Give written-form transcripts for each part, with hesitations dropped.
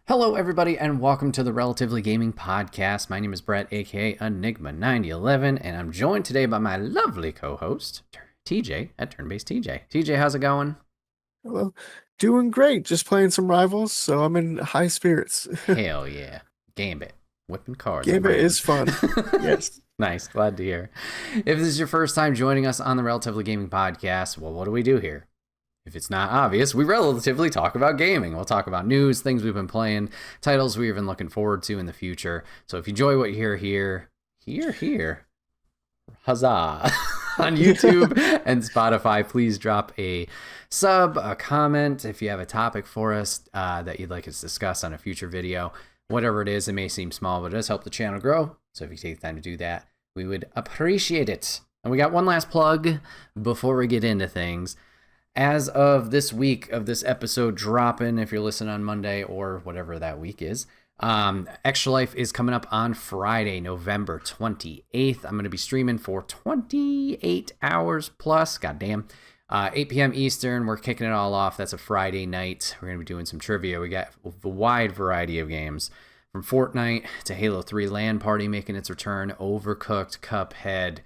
Hello, everybody, and welcome to the Relatively Gaming Podcast. My name is Bret, aka Enigma9011, and I'm joined today by my lovely co-host, TJ at Turn-Based TJ. TJ, how's it going? Hello. Doing great. Just playing some rivals, so I'm in high spirits. Hell yeah. Gambit. Whipping cards Game around. is fun. Yes. Nice. Glad to hear. If this is your first time joining us on the Relatively Gaming Podcast, well, what do we do here? If it's not obvious, we relatively talk about gaming. We'll talk about news, things we've been playing, titles we've been looking forward to in the future. So if you enjoy what you hear here, huzzah. On YouTube and Spotify, please drop a sub, a comment if you have a topic for us that you'd like us to discuss on a future video. Whatever it is, it may seem small, but it does help the channel grow. So if you take the time to do that, we would appreciate it. And we got one last plug before we get into things. As of this week of this episode dropping, if you're listening on Monday or whatever that week is, Extra Life is coming up on Friday, November 28th. I'm going to be streaming for 28 hours plus. Goddamn. 8 p.m. Eastern. We're kicking it all off. That's a Friday night. We're going to be doing some trivia. We got a wide variety of games from Fortnite to Halo 3 LAN Party making its return, Overcooked, Cuphead,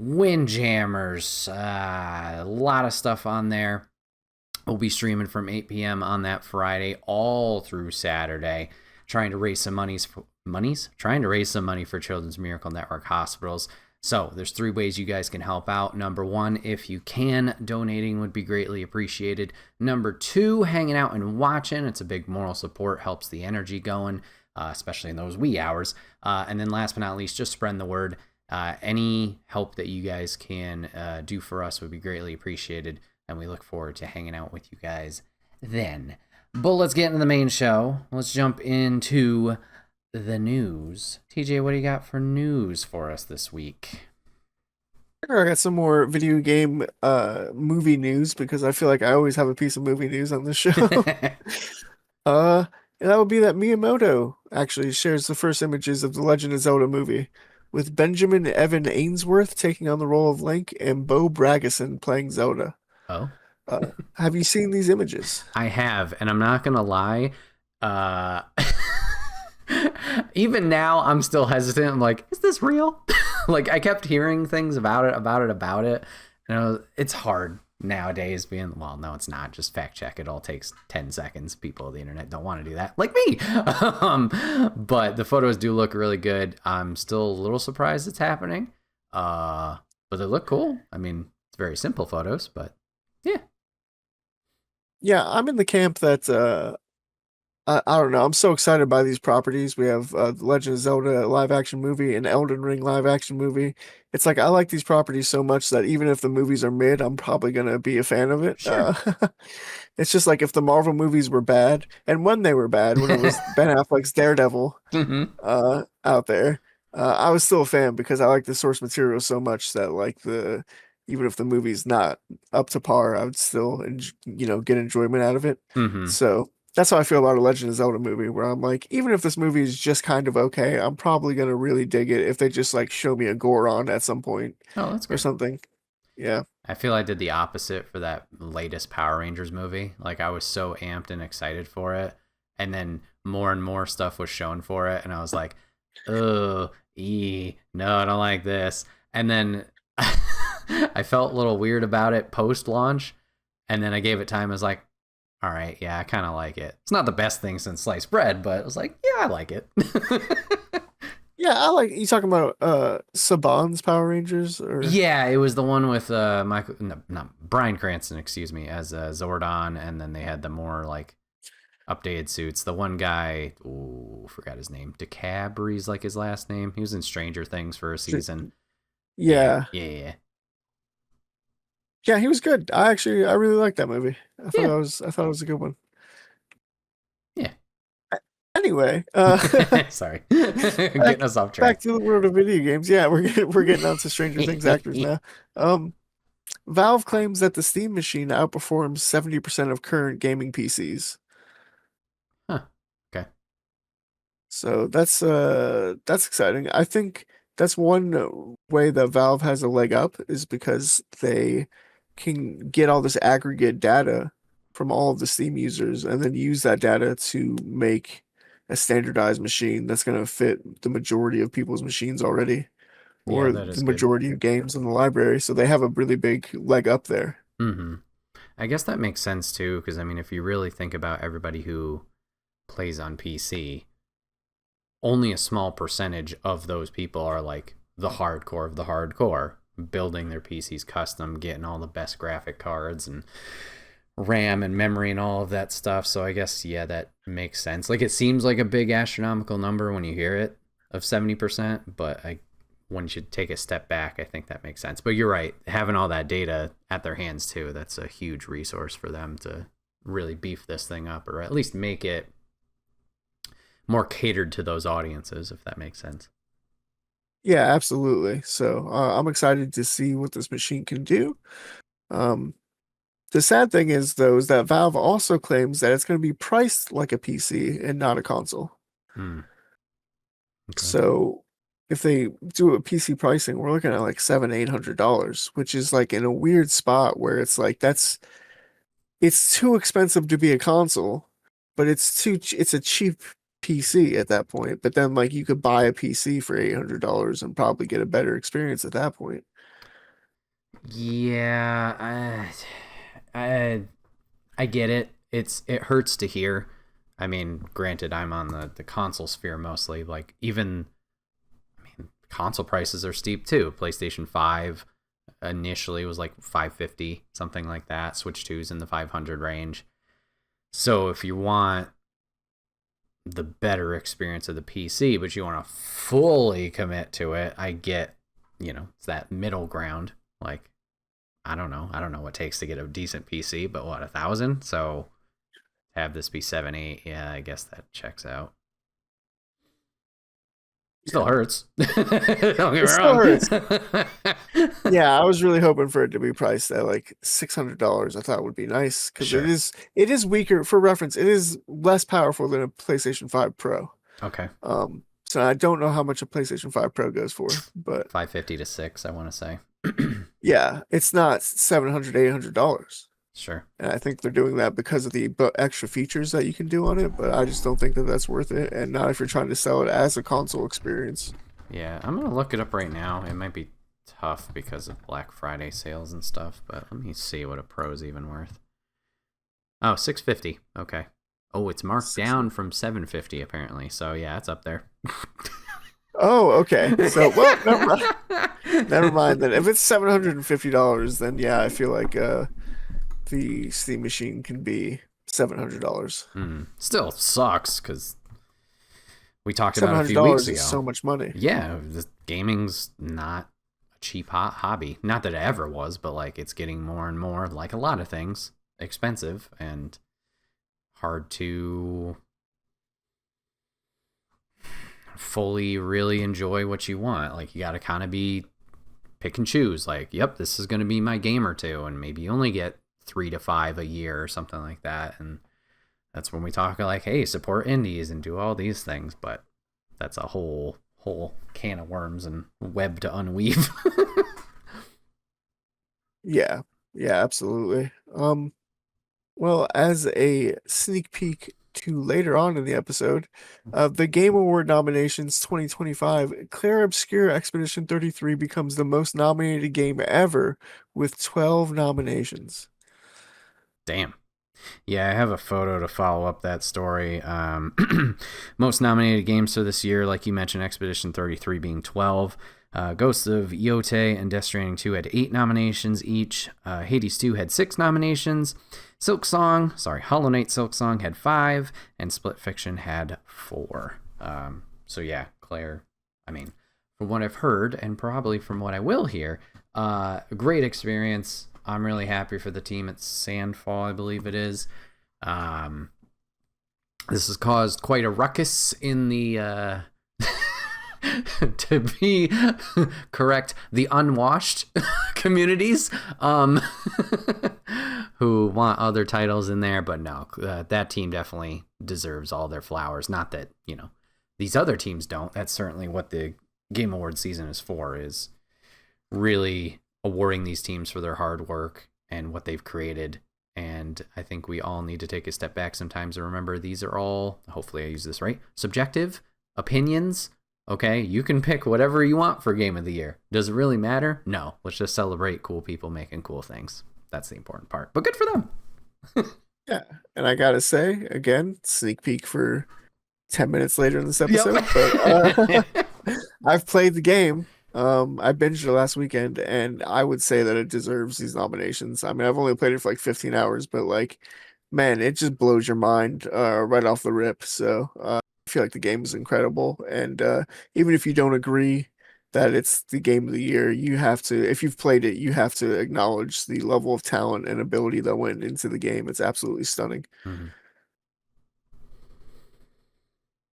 Windjammers, a lot of stuff on there. We'll be streaming from 8 p.m. on that Friday all through Saturday, trying to raise some money for Children's Miracle Network hospitals. So there's 3 ways you guys can help out. Number 1, if you can, donating would be greatly appreciated. Number 2, hanging out and watching. It's a big moral support, helps the energy going, especially in those wee hours. And then last but not least, just spreading the word. Any help that you guys can do for us would be greatly appreciated, and we look forward to hanging out with you guys then. But let's get into the main show. Let's jump into the news. TJ, what do you got for news for us this week? I got some more video game movie news because I feel like I always have a piece of movie news on this show. And that would be that Miyamoto actually shares the first images of the Legend of Zelda movie, with Benjamin Evan Ainsworth taking on the role of Link and Bo Bragison playing Zelda. Oh, Have you seen these images? I have, and I'm not gonna lie. Even now, I'm still hesitant. I'm like, is this real? Like, I kept hearing things about it. And it's hard nowadays being, well, no, it's not. Just fact check. It all takes 10 seconds. People on the internet don't want to do that, like me. But the photos do look really good. I'm still a little surprised it's happening. But they look cool. I mean, it's very simple photos, but yeah. Yeah, I'm in the camp that I don't know. I'm so excited by these properties. We have The Legend of Zelda live action movie and Elden Ring live action movie. It's like I like these properties so much that even if the movies are mid, I'm probably gonna be a fan of it. Sure. It's just like if the Marvel movies were bad, and when they were bad, when it was Ben Affleck's Daredevil Mm-hmm. out there, I was still a fan because I like the source material so much that even if the movie's not up to par, I would still get enjoyment out of it. Mm-hmm. So that's how I feel about a Legend of Zelda movie, where I'm like, even if this movie is just kind of okay, I'm probably gonna really dig it if they just like show me a Goron at some point Oh, that's or good. something. Yeah. I feel I did the opposite for that latest Power Rangers movie. Like, I was so amped and excited for it, and then more and more stuff was shown for it, and I was like, oh, no, I don't like this. And then I felt a little weird about it post-launch, and then I gave it time. I was like, all right, yeah, I kind of like it. It's not the best thing since sliced bread, but I was like, yeah, I like it. Yeah, I like you talking about Saban's Power Rangers or Yeah, it was the one with Michael, no, not Bryan Cranston, excuse me, as Zordon, and then they had the more like updated suits. The one guy, ooh, forgot his name. DeCabri's like his last name. He was in Stranger Things for a season. yeah. Yeah. Yeah, he was good. I really liked that movie. Yeah. I thought it was a good one. Yeah. Anyway, Sorry. Getting us off back track. to the world of video games. Yeah, we're getting on to Stranger Things actors now. Valve claims that the Steam machine outperforms 70% of current gaming PCs. Huh. Okay. So that's exciting. I think that's one way that Valve has a leg up is because they can get all this aggregate data from all of the Steam users and then use that data to make a standardized machine that's going to fit the majority of people's machines already, Yeah, or that is the good. majority of games in the library. So they have a really big leg up there. Mm-hmm. I guess that makes sense too, because I mean, if you really think about everybody who plays on PC, only a small percentage of those people are like the hardcore of the hardcore, building their PCs custom, getting all the best graphic cards and RAM and memory and all of that stuff. So I guess, yeah, that makes sense. Like, it seems like a big astronomical number when you hear it of 70%, but once you take a step back, I think that makes sense. But you're right, having all that data at their hands too, that's a huge resource for them to really beef this thing up, or at least make it more catered to those audiences, if that makes sense. Yeah, absolutely. So I'm excited to see what this machine can do. Um, the sad thing is, though, is that Valve also claims that it's going to be priced like a PC and not a console. Hmm. Okay. So if they do a PC pricing, we're looking at like $700-800, which is like in a weird spot where it's like it's too expensive to be a console, but it's a cheap PC at that point. But then like you could buy a PC for $800 and probably get a better experience at that point. Yeah, I get it. It hurts to hear. I mean, granted, I'm on the console sphere mostly. Like, even, I mean, console prices are steep too. PlayStation 5 initially was like 550, something like that. Switch 2's in the 500 range. So if you want the better experience of the PC, but you want to fully commit to it, I get, it's that middle ground. Like, I don't know. I don't know what it takes to get a decent PC, but what, 1,000? So have this be 7, 8. Yeah, I guess that checks out. Still Yeah. hurts. Don't get me It still wrong. hurts. Yeah, I was really hoping for it to be priced at like $600. I thought would be nice because Sure. it is weaker. For reference, it is less powerful than a PlayStation 5 Pro. Okay. So I don't know how much a PlayStation 5 Pro goes for, but 550 to 6, I want to say. yeah, it's not $700-800. Sure. And I think they're doing that because of the extra features that you can do on it, but I just don't think that that's worth it, and not if you're trying to sell it as a console experience. Yeah, I'm going to look it up right now. It might be tough because of Black Friday sales and stuff, but let me see what a Pro's even worth. Oh, 650. Okay. Oh, it's marked down from 750 apparently. So yeah, it's up there. Oh, okay. So, well, never mind then. If it's $750, then yeah, I feel like the Steam machine can be $700. Still sucks because we talked about it a $700 few weeks is ago. so much money. Yeah, gaming's not a cheap hobby. Not that it ever was, but like, it's getting more and more, like a lot of things, expensive and hard to fully really enjoy what you want. Like, you got to kind of be pick and choose. Like, yep, this is going to be my game or two, and maybe you only get 3 to 5 a year or something like that. And that's when we talk like, hey, support indies and do all these things. But that's a whole can of worms and web to unweave. Yeah. Yeah, absolutely. Well, as a sneak peek to later on in the episode, the Game Award nominations 2025, Clair Obscur Expedition 33 becomes the most nominated game ever with 12 nominations. Damn. Yeah, I have a photo to follow up that story. Most nominated games for this year, like you mentioned, Expedition 33 being 12. Ghosts of Yotei and Death Stranding 2 had 8 nominations each. Hades 2 had 6 nominations. Hollow Knight Silksong had 5, and Split Fiction had 4. So yeah, Claire, I mean, from what I've heard, and probably from what I will hear, a great experience. I'm really happy for the team at Sandfall, I believe it is. This has caused quite a ruckus in the to be correct, the unwashed communities who want other titles in there. But no, that team definitely deserves all their flowers. Not that, these other teams don't. That's certainly what the Game Awards season is for, is really awarding these teams for their hard work and what they've created And I think we all need to take a step back sometimes and remember these are all, hopefully I use this right, subjective opinions. Okay, you can pick whatever you want for Game of the Year. Does it really matter? No. Let's just celebrate cool people making cool things. That's the important part. But good for them. Yeah, and I gotta say, again, sneak peek for 10 minutes later in this episode, Yep. but I've played the game. I binged it last weekend, and I would say that it deserves these nominations. I mean, I've only played it for like 15 hours, but like, man, it just blows your mind right off the rip. So I feel like the game is incredible, and even if you don't agree that it's the game of the year, you have to, if you've played it, you have to acknowledge the level of talent and ability that went into the game. It's absolutely stunning. Mm-hmm.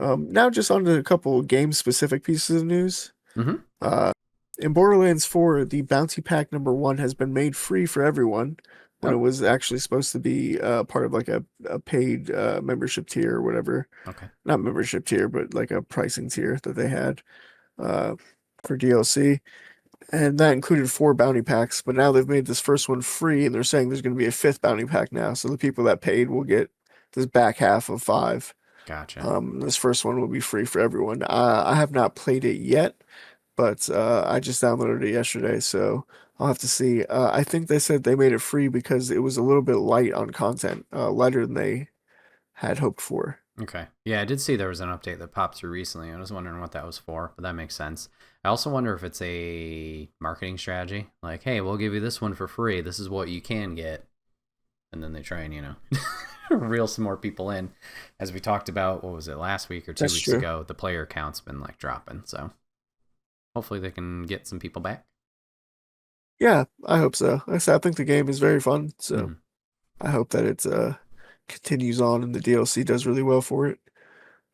Now just on to a couple game-specific pieces of news. Mm-hmm. Uh, in Borderlands 4, the bounty pack number 1 has been made free for everyone when it was actually supposed to be part of like a paid membership tier or whatever. Okay. Not membership tier, but like a pricing tier that they had for DLC. And that included 4 bounty packs, but now they've made this first one free, and they're saying there's going to be a 5th bounty pack now. So the people that paid will get this back half of 5. Gotcha. This first one will be free for everyone. I have not played it yet, but I just downloaded it yesterday, so I'll have to see. I think they said they made it free because it was a little bit light on content, lighter than they had hoped for. Okay. Yeah, I did see there was an update that popped through recently. I was wondering what that was for, but that makes sense. I also wonder if it's a marketing strategy. Like, hey, we'll give you this one for free. This is what you can get. And then they try and, reel some more people in. As we talked about, what was it, last week or 2 That's weeks true. ago, the player count's been like dropping. So hopefully they can get some people back. Yeah, I hope so. Like I said, I think the game is very fun, so Mm-hmm. I hope that it continues on and the DLC does really well for it.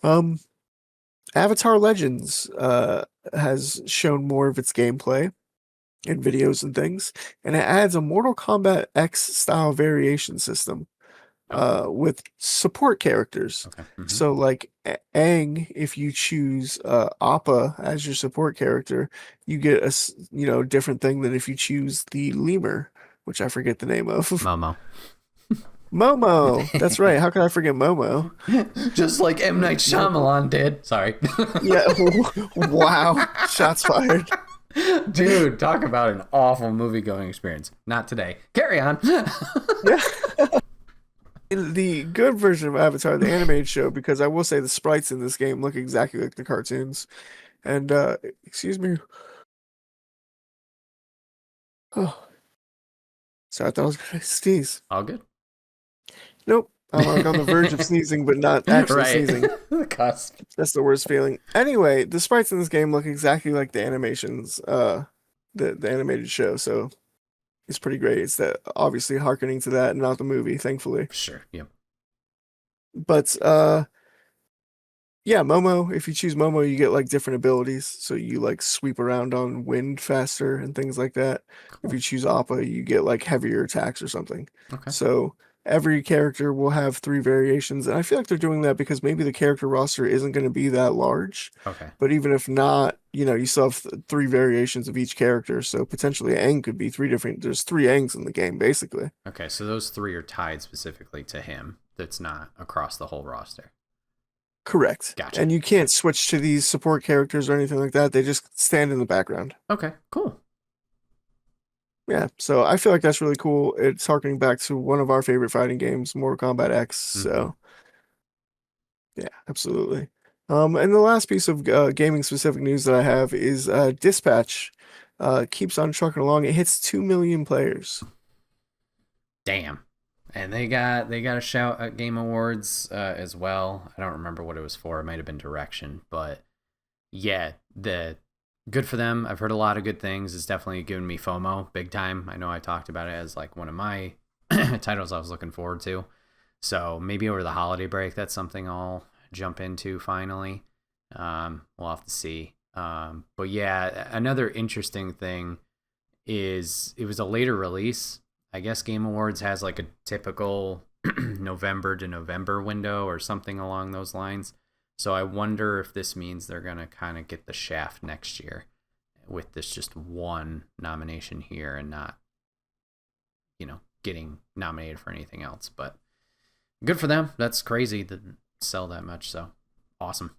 Um, Avatar Legends has shown more of its gameplay in videos and things, and it adds a Mortal Kombat X style variation system Oh, with support characters. okay. Mm-hmm. So like Aang, if you choose Appa as your support character, you get a different thing than if you choose the lemur, which I forget the name of. Momo. Momo. That's right. How could I forget Momo? Just like M. Night Shyamalan did. Sorry. Yeah. Wow. Shots fired. Dude, talk about an awful movie going experience. Not today. Carry on. Yeah. In the good version of Avatar, the animated show, because I will say the sprites in this game look exactly like the cartoons. And excuse me. Oh, sorry, I thought I was gonna sneeze. All good. Nope. I'm like on the verge of sneezing, but not actually Right. sneezing. The cusp. That's the worst feeling. Anyway, the sprites in this game look exactly like the animations, the animated show, so it's pretty great. It's that obviously harkening to that and not the movie, thankfully. Sure. Yep. But yeah, Momo, if you choose Momo, you get like different abilities. So you like sweep around on wind faster and things like that. If Cool. you choose Appa, you get like heavier attacks or something. Okay. So every character will have 3 variations. And I feel like they're doing that because maybe the character roster isn't going to be that large. Okay. But even if not, you still have 3 variations of each character. So potentially Aang could be 3 different. There's 3 Aangs in the game, basically. Okay. So those 3 are tied specifically to him. That's not across the whole roster. Correct. Gotcha. And you can't switch to these support characters or anything like that. They just stand in the background. Okay. Cool. Yeah, so I feel like that's really cool. It's harkening back to one of our favorite fighting games, Mortal Kombat X. So, yeah, absolutely. And the last piece of gaming specific news that I have is Dispatch keeps on trucking along. It hits 2 million players. Damn. And they got a shout at Game Awards as well. I don't remember what it was for. It might have been Direction, but yeah, the good for them. I've heard a lot of good things. It's definitely given me FOMO big time. I know I talked about it as like one of my titles I was looking forward to. So maybe over the holiday break, that's something I'll jump into finally. We'll have to see. But yeah, another interesting thing is it was a later release. I guess Game Awards has like a typical November to November window or something along those lines. So I wonder if this means they're going to kind of get the shaft next year with this just one nomination here and not, getting nominated for anything else. But good for them. That's crazy that sell that much. So awesome.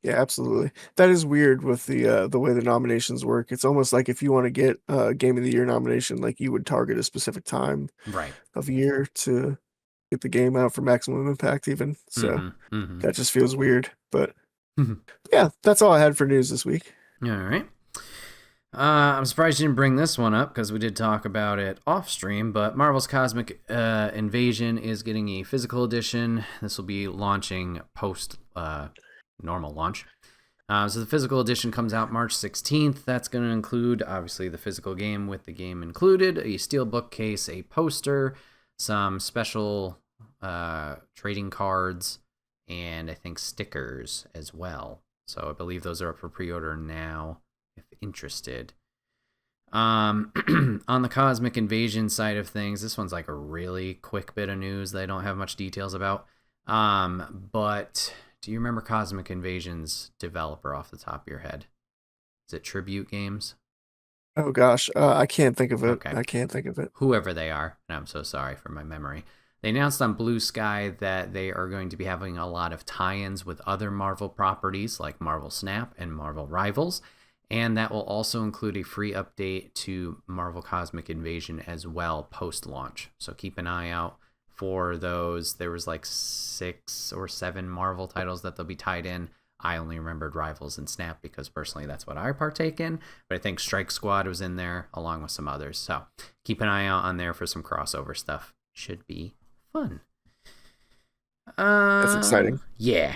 Yeah, absolutely. That is weird with the way the nominations work. It's almost like if you want to get a Game of the Year nomination, like you would target a specific time Right. of year to get the game out for maximum impact even. So Mm-hmm. Mm-hmm. that just feels weird. But yeah, that's all I had for news this week. All right. I'm surprised you didn't bring this one up because we did talk about it off stream, but Marvel's Cosmic Invasion is getting a physical edition. This will be launching post normal launch. So the physical edition comes out March 16th. That's going to include, obviously, the physical game with the game included, a steel bookcase, a poster, some special trading cards, and I think stickers as well. So I believe those are up for pre-order now if interested. On the Cosmic Invasion side of things, this one's like a really quick bit of news that I don't have much details about. But do you remember Cosmic Invasion's developer off the top of your head? Is it Tribute Games? Oh gosh, I can't think of it. Okay. I can't think of it. Whoever they are, and I'm so sorry for my memory. They announced on Blue Sky that they are going to be having a lot of tie-ins with other Marvel properties like Marvel Snap and Marvel Rivals, and that will also include a free update to Marvel Cosmic Invasion as well post-launch. So keep an eye out for those. There was like 6 or 7 Marvel titles that they'll be tied in. I only remembered Rivals and Snap because personally that's what I partake in, but I think Strike Squad was in there along with some others. So keep an eye out on there for some crossover stuff. Should be fun. That's exciting. Yeah.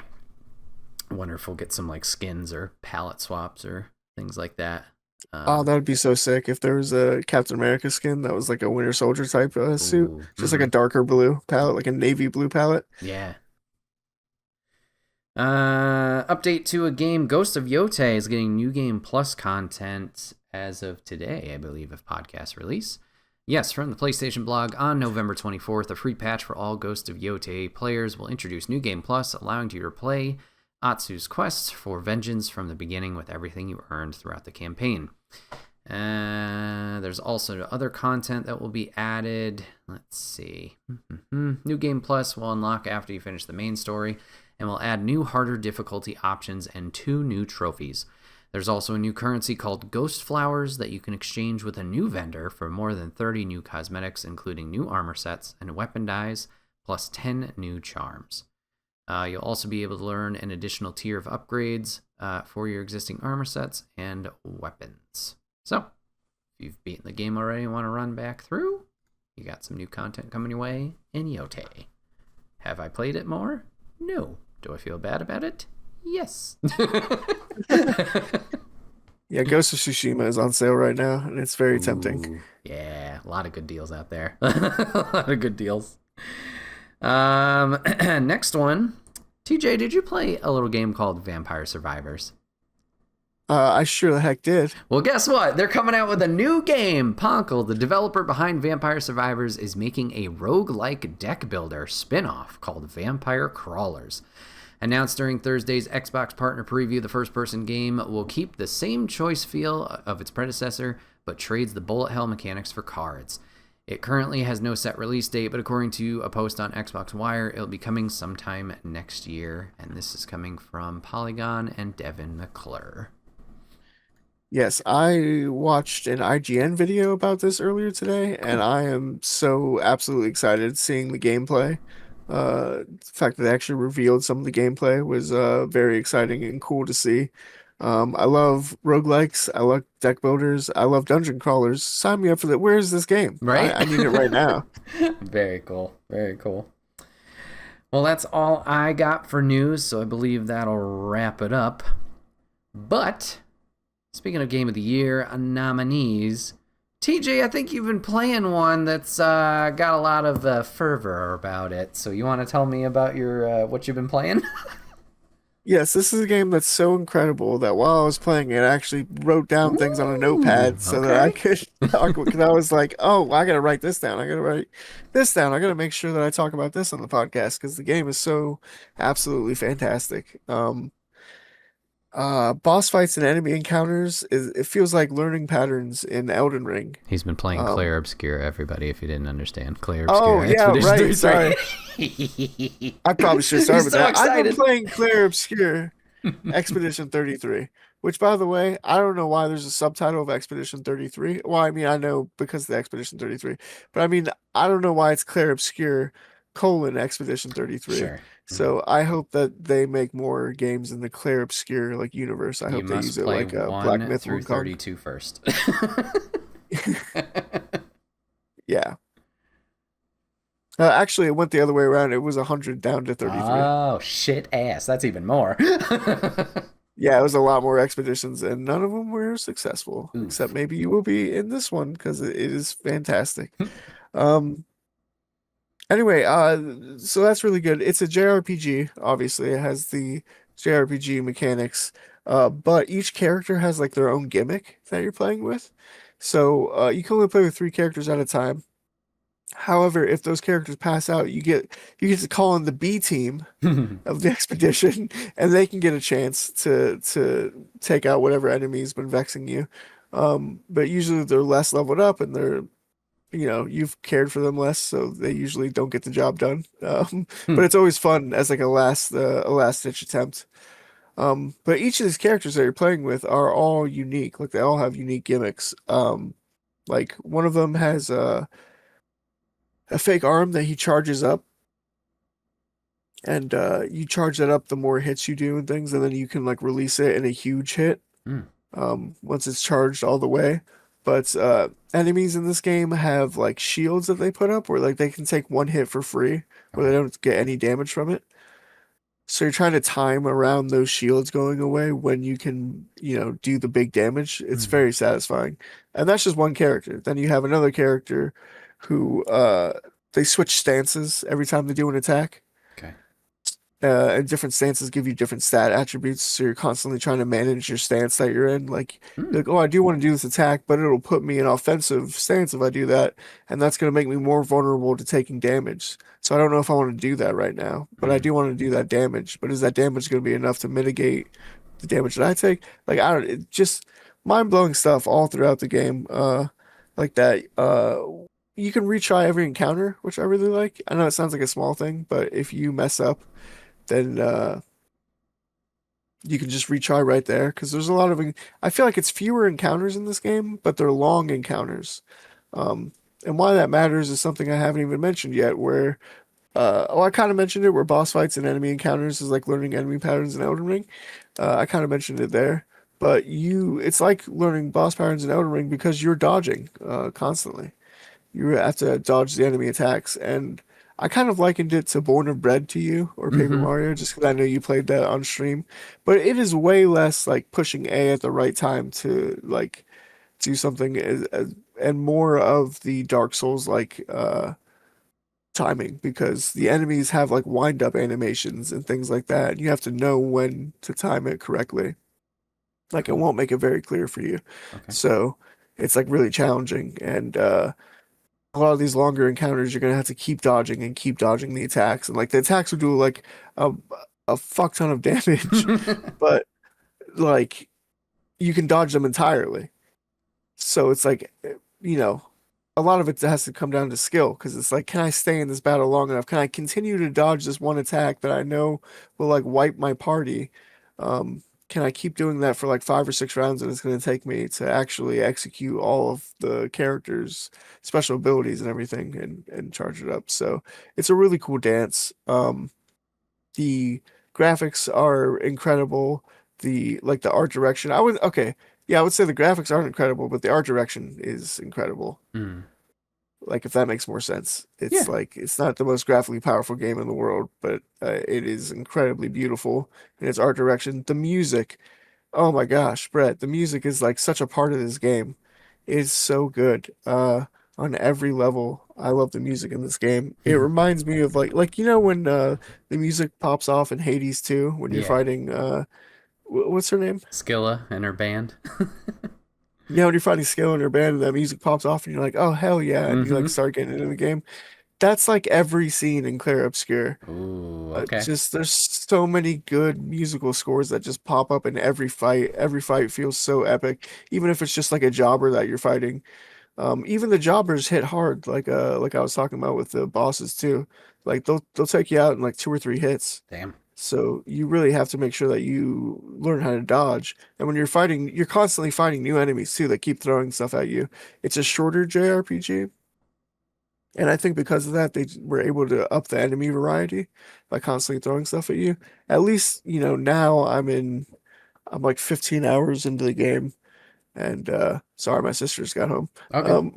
I wonder if we'll get some like skins or palette swaps or things like that. Oh, that would be so sick if there was a Captain America skin that was like a Winter Soldier type suit, Ooh, just like a darker blue palette, like a navy blue palette. Yeah. Update to a game. Ghost of Yotei is getting New Game Plus content as of today, I believe, of podcast release. Yes, from the PlayStation blog, on November 24th, a free patch for all Ghost of Yotei players will introduce New Game Plus, allowing you to replay Atsu's quest for vengeance from the beginning with everything you earned throughout the campaign. There's also other content that will be added. Let's see. New Game Plus will unlock after you finish the main story, and will add new harder difficulty options and 2 new trophies. There's also a new currency called Ghost Flowers that you can exchange with a new vendor for more than 30 new cosmetics, including new armor sets and weapon dyes, plus 10 new charms. You'll also be able to learn an additional tier of upgrades for your existing armor sets and weapons. So, if you've beaten the game already and want to run back through, you got some new content coming your way in Yotei. Have I played it more? No. Do I feel bad about it? Yes. Yeah, Ghost of Tsushima is on sale right now, and it's very tempting. Yeah, a lot of good deals out there. A lot of good deals. Next one. TJ, did you play a little game called Vampire Survivors? I sure the heck did. Well, guess what? They're coming out with a new game. Ponkel, the developer behind Vampire Survivors, is making a roguelike deck builder spin-off called Vampire Crawlers. Announced during Thursday's Xbox partner preview, the first-person game will keep the same choice feel of its predecessor, but trades the bullet hell mechanics for cards. It currently has no set release date, but according to a post on Xbox Wire, it'll be coming sometime next year, and this is coming from Polygon and Devin McClure. Yes, I watched an IGN video about this earlier today, and I am so absolutely excited seeing the gameplay. The fact that they actually revealed some of the gameplay was very exciting and cool to see. I love roguelikes, I love deck builders, I love dungeon crawlers. Sign me up for that. Where is this game? Right? I need it right now. Very cool. Very cool. Well, that's all I got for news, so I believe that'll wrap it up. But speaking of Game of the Year nominees, TJ, I think you've been playing one that's got a lot of fervor about it. So you want to tell me about your what you've been playing? Yes, this is a game that's so incredible that while I was playing it, I actually wrote down things on a notepad so that I could talk. Because I was like, "Oh, I gotta write this down. I gotta write this down. I gotta make sure that I talk about this on the podcast because the game is so absolutely fantastic." Boss fights and enemy encounters it feels like learning patterns in Elden Ring. He's been playing Um, Clair Obscure, everybody, if you didn't understand. Clair Obscure oh yeah, Expedition right. Sorry, 33. I probably should start He's with so that. I've been excited. playing Clair Obscur Expedition 33, which by the way, I don't know why there's a subtitle of Expedition 33. Well, I mean, I know because of the Expedition 33, but I mean, I don't know why it's Clair Obscur Expedition 33. Sure. So I hope that they make more games in the Clair Obscur like universe. I You hope they must use it play like Black 1 Myth through Wukong. 32 first. Yeah. Actually, it went the other way around. It was 100 down to 33. Oh, shit ass. That's even more. Yeah, it was a lot more expeditions, and none of them were successful, except Oof. maybe you will be in this one because it is fantastic. Um, anyway, so that's really good. It's a JRPG, obviously. It has the JRPG mechanics, but each character has like their own gimmick that you're playing with. So, you can only play with three characters at a time. However, if those characters pass out, you get to call on the B team of the expedition, and they can get a chance to take out whatever enemy's been vexing you. But usually they're less leveled up, and you've cared for them less, so they usually don't get the job done. But it's always fun as like a last ditch attempt. But each of these characters that you're playing with are all unique. Like they all have unique gimmicks. Like one of them has a fake arm that he charges up, and you charge that up the more hits you do and things, and then you can like release it in a huge hit Hmm. once it's charged all the way. But enemies in this game have like shields that they put up where like they can take one hit for free, where they Okay. don't get any damage from it. So you're trying to time around those shields going away when you can, do the big damage. It's Hmm. very satisfying. And that's just one character. Then you have another character who they switch stances every time they do an attack. Okay. And different stances give you different stat attributes, so you're constantly trying to manage your stance that you're in. Like, Hmm. you're like, oh, I do want to do this attack, but it'll put me in offensive stance if I do that, and that's going to make me more vulnerable to taking damage. So I don't know if I want to do that right now, but I Hmm. do want to do that damage. But is that damage going to be enough to mitigate the damage that I take? Like, I don't, it just mind-blowing stuff all throughout the game. Like that. You can retry every encounter, which I really like. I know it sounds like a small thing, but if you mess up, then you can just retry right there because there's a lot of I feel like it's fewer encounters in this game, but they're long encounters. Um, and why that matters is something I haven't even mentioned yet, where I kind of mentioned it where boss fights and enemy encounters is like learning enemy patterns in Elden Ring. I kind of mentioned it there, but it's like learning boss patterns in Elden Ring because you're dodging constantly. You have to dodge the enemy attacks, and I kind of likened it to Born of Bread to you or Paper Hmm. Mario, just because I know you played that on stream. But it is way less like pushing A at the right time to like do something, and more of the Dark Souls like timing because the enemies have like wind up animations and things like that, and you have to know when to time it correctly. Like it Cool. won't make it very clear for you, Okay. so it's like really challenging and. A lot of these longer encounters, you're gonna have to keep dodging the attacks, and like the attacks will do like a a fuck ton of damage, but like you can dodge them entirely. So it's like, you know, a lot of it has to come down to skill because it's like, can I stay in this battle long enough? Can I continue to dodge this one attack that I know will like wipe my party? Can I keep doing that for like 5 or 6 rounds and it's going to take me to actually execute all of the characters' special abilities and everything and charge it up? So it's a really cool dance. The graphics are incredible. The art direction, yeah, I would say the graphics aren't incredible, but the art direction is incredible. Hmm. Like if that makes more sense. It's Yeah. like it's not the most graphically powerful game in the world, but it is incredibly beautiful in its art direction. The music, oh my gosh, Brett, the music is like such a part of this game. It is so good. On every level. I love the music in this game. It reminds me of like when the music pops off in Hades 2 when you're Yeah. fighting what's her name? Skilla and her band. Yeah, when you're fighting Scale in her band and that music pops off and you're like, oh hell yeah, and you like Hmm. start getting into the game. that's like every scene in Clair Obscur. Ooh, okay. Just there's so many good musical scores that just pop up in every fight. Every fight feels so epic, even if it's just like a jobber that you're fighting. Even the jobbers hit hard, like I was talking about with the bosses too. Like they'll take you out in like 2 or 3 hits. Damn. So you really have to make sure that you learn how to dodge. And when you're fighting, you're constantly fighting new enemies too that keep throwing stuff at you. It's a shorter JRPG, and I think because of that, they were able to up the enemy variety by constantly throwing stuff at you. At least, now I'm like 15 hours into the game, and sorry, my sisters got home. Okay. Um,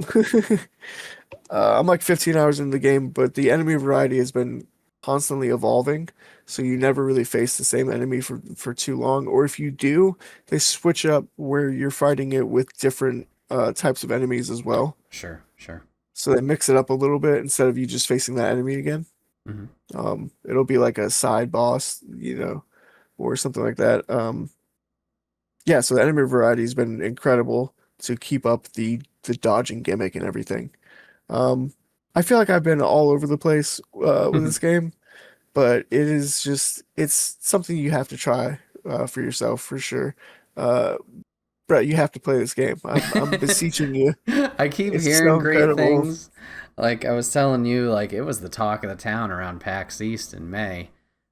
I'm like 15 hours into the game, but the enemy variety has been constantly evolving, so you never really face the same enemy for too long. Or if you do, they switch up where you're fighting it with different types of enemies as well. Sure, sure. So they mix it up a little bit instead of you just facing that enemy again. Hmm. It'll be like a side boss, or something like that. Yeah, so the enemy variety has been incredible to keep up the dodging gimmick and everything. Um, I feel like I've been all over the place with this game, but it's something you have to try for yourself for sure. Uh, Brett, you have to play this game. I'm beseeching you. I keep It's so hearing great incredible. things. Like I was telling you, like it was the talk of the town around PAX East in May.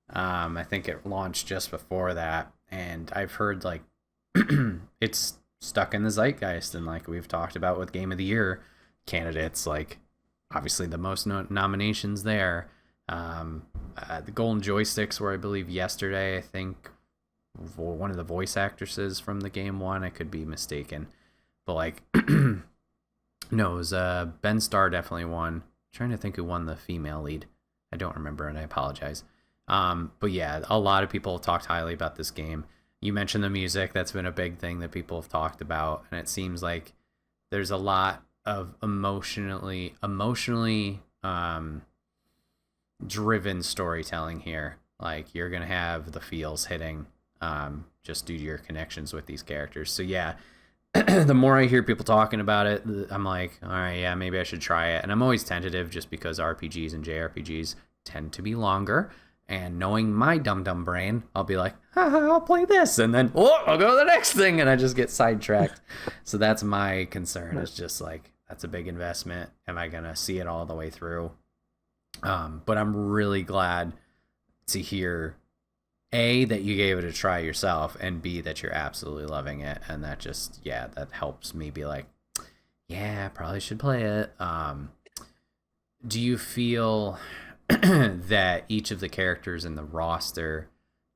I think it launched just before that, and I've heard like it's stuck in the zeitgeist, and like we've talked about with Game of the Year candidates, like obviously the most nominations there. The Golden Joysticks were, I believe, yesterday. I think one of the voice actresses from the game won. I could be mistaken, but like no, it was Ben Starr definitely won. I'm trying to think who won the female lead. I don't remember, and I apologize. But yeah, a lot of people have talked highly about this game. You mentioned the music; that's been a big thing that people have talked about, and it seems like there's a lot of emotionally driven storytelling here. Like you're gonna have the feels hitting, just due to your connections with these characters. So yeah, the more I hear people talking about it, I'm like, all right, yeah, maybe I should try it. And I'm always tentative just because RPGs and JRPGs tend to be longer. And knowing my dumb dumb brain, I'll be like, haha, I'll play this, and then I'll go to the next thing, and I just get sidetracked. So that's my concern. It's just like that's a big investment. Am I gonna see it all the way through? But I'm really glad to hear A, that you gave it a try yourself, and B, that you're absolutely loving it. And that just, yeah, that helps me be like, yeah, I probably should play it. Do you feel that each of the characters in the roster,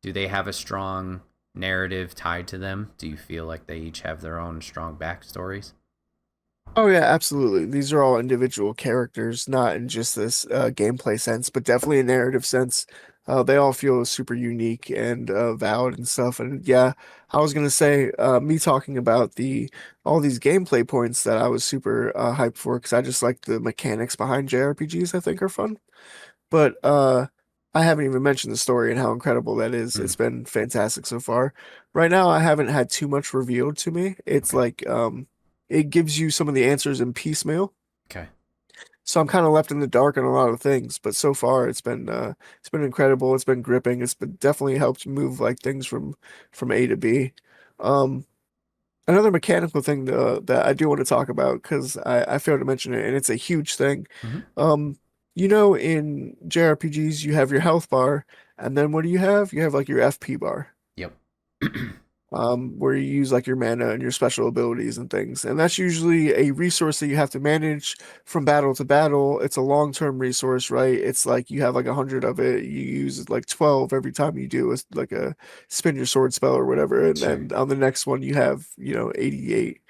do they have a strong narrative tied to them? Do you feel like they each have their own strong backstories? Oh yeah, absolutely. These are all individual characters, not in just this gameplay sense, but definitely a narrative sense. They all feel super unique and valid and stuff. And yeah, I was gonna say, me talking about the all these gameplay points that I was super hyped for because I just like the mechanics behind JRPGs. I think are fun. But I haven't even mentioned the story and how incredible that is. Hmm. It's been fantastic so far. Right now, I haven't had too much revealed to me. It's Okay. like it gives you some of the answers in piecemeal. Okay. So I'm kind of left in the dark on a lot of things, but so far it's been incredible. It's been gripping. It's been definitely helped move like things from A to B. Um, Another mechanical thing that I do want to talk about because I failed to mention it, and it's a huge thing. Hmm. Um, in JRPGs, you have your health bar, and then what do you have? You have like your FP bar, Yep. where you use like your mana and your special abilities and things. And that's usually a resource that you have to manage from battle to battle. It's a long-term resource, right? It's like you have like 100 of it. You use like 12 every time you do like a spin your sword spell or whatever. And Sure. then on the next one, you have, 88.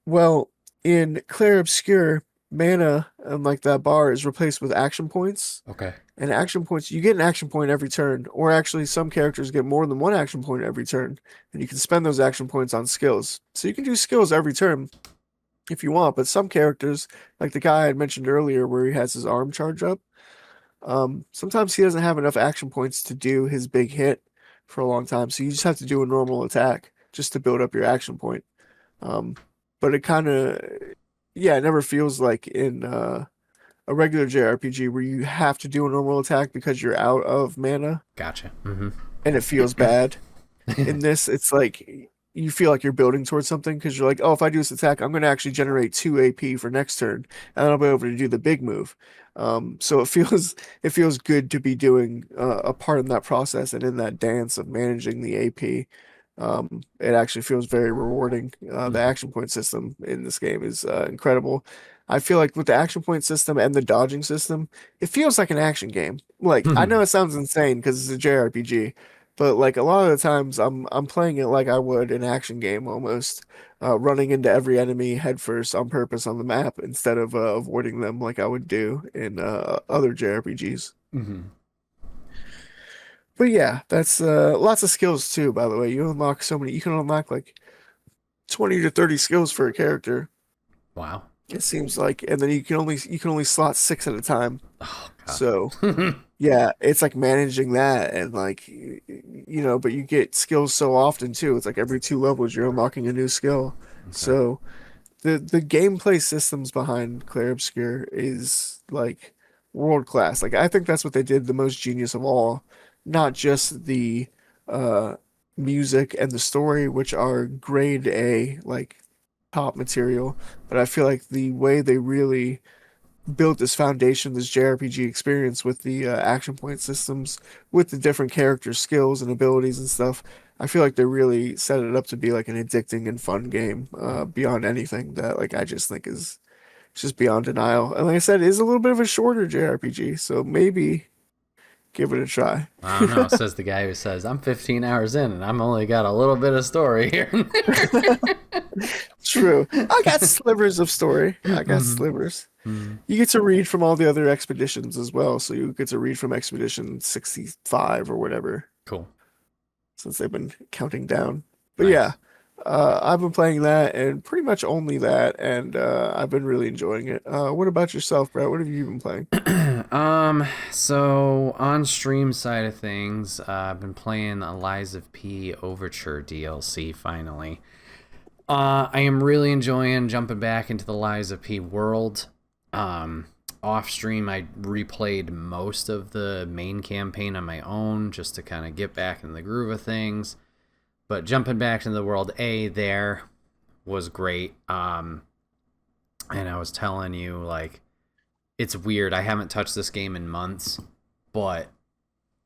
Well, in Clair Obscur, mana and like that bar is replaced with action points. Okay. And action points, you get an action point every turn, or actually, some characters get more than one action point every turn, and you can spend those action points on skills. So you can do skills every turn if you want, but some characters, like the guy I had mentioned earlier, where he has his arm charge up, sometimes he doesn't have enough action points to do his big hit for a long time. So you just have to do a normal attack just to build up your action point. Um, but it kind of, yeah, it never feels like in a regular JRPG where you have to do a normal attack because you're out of mana, Gotcha. Mm-hmm. and it feels bad. In this, it's like you feel like you're building towards something because you're like, oh, if I do this attack, I'm going to actually generate 2 AP for next turn, and I'll be able to do the big move. So it feels good to be doing a part in that process and in that dance of managing the AP. It actually feels very rewarding. The action point system in this game is incredible. I feel like with the action point system and the dodging system, it feels like an action game. Like I know it sounds insane because it's a JRPG, but like a lot of the times I'm playing it like I would an action game almost, running into every enemy headfirst on purpose on the map instead of avoiding them like I would do in other JRPGs. Mm-hmm. But yeah, that's lots of skills too, by the way. You unlock so many, you can unlock like 20 to 30 skills for a character. Wow. It seems like, and then you can only slot 6 at a time. Oh So god. yeah, it's like managing that and like but you get skills so often too. It's like every 2 levels you're unlocking a new skill. Okay. So the gameplay systems behind Clair Obscur is like world class. Like I think that's what they did the most genius of all. Not just the uh music and the story, which are grade A, like top material, but I feel like the way they really built this foundation, this JRPG experience with the action point systems, with the different character skills and abilities and stuff. I feel like they really set it up to be like an addicting and fun game, beyond anything that like I just think is just beyond denial. And like I said, it is a little bit of a shorter JRPG, so maybe give it a try. I don't know, says the guy who says, I'm 15 hours in and I'm only got a little bit of story here and True. I got slivers of story. I got there. slivers. Mm-hmm. You get to read from all the other expeditions as well, so you get to read from Expedition 65 or whatever, Cool. since they've been counting down. But yeah, Nice. I've been playing that and pretty much only that, and I've been really enjoying it. What about yourself, Brett? What have you been playing? So on stream side of things, I've been playing Eliza P Overture DLC finally. I am really enjoying jumping back into the Lies of P world. Um, Off stream, I replayed most of the main campaign on my own just to kind of get back in the groove of things. But jumping back into the world A there was great. And I was telling you, like, it's weird. I haven't touched this game in months, but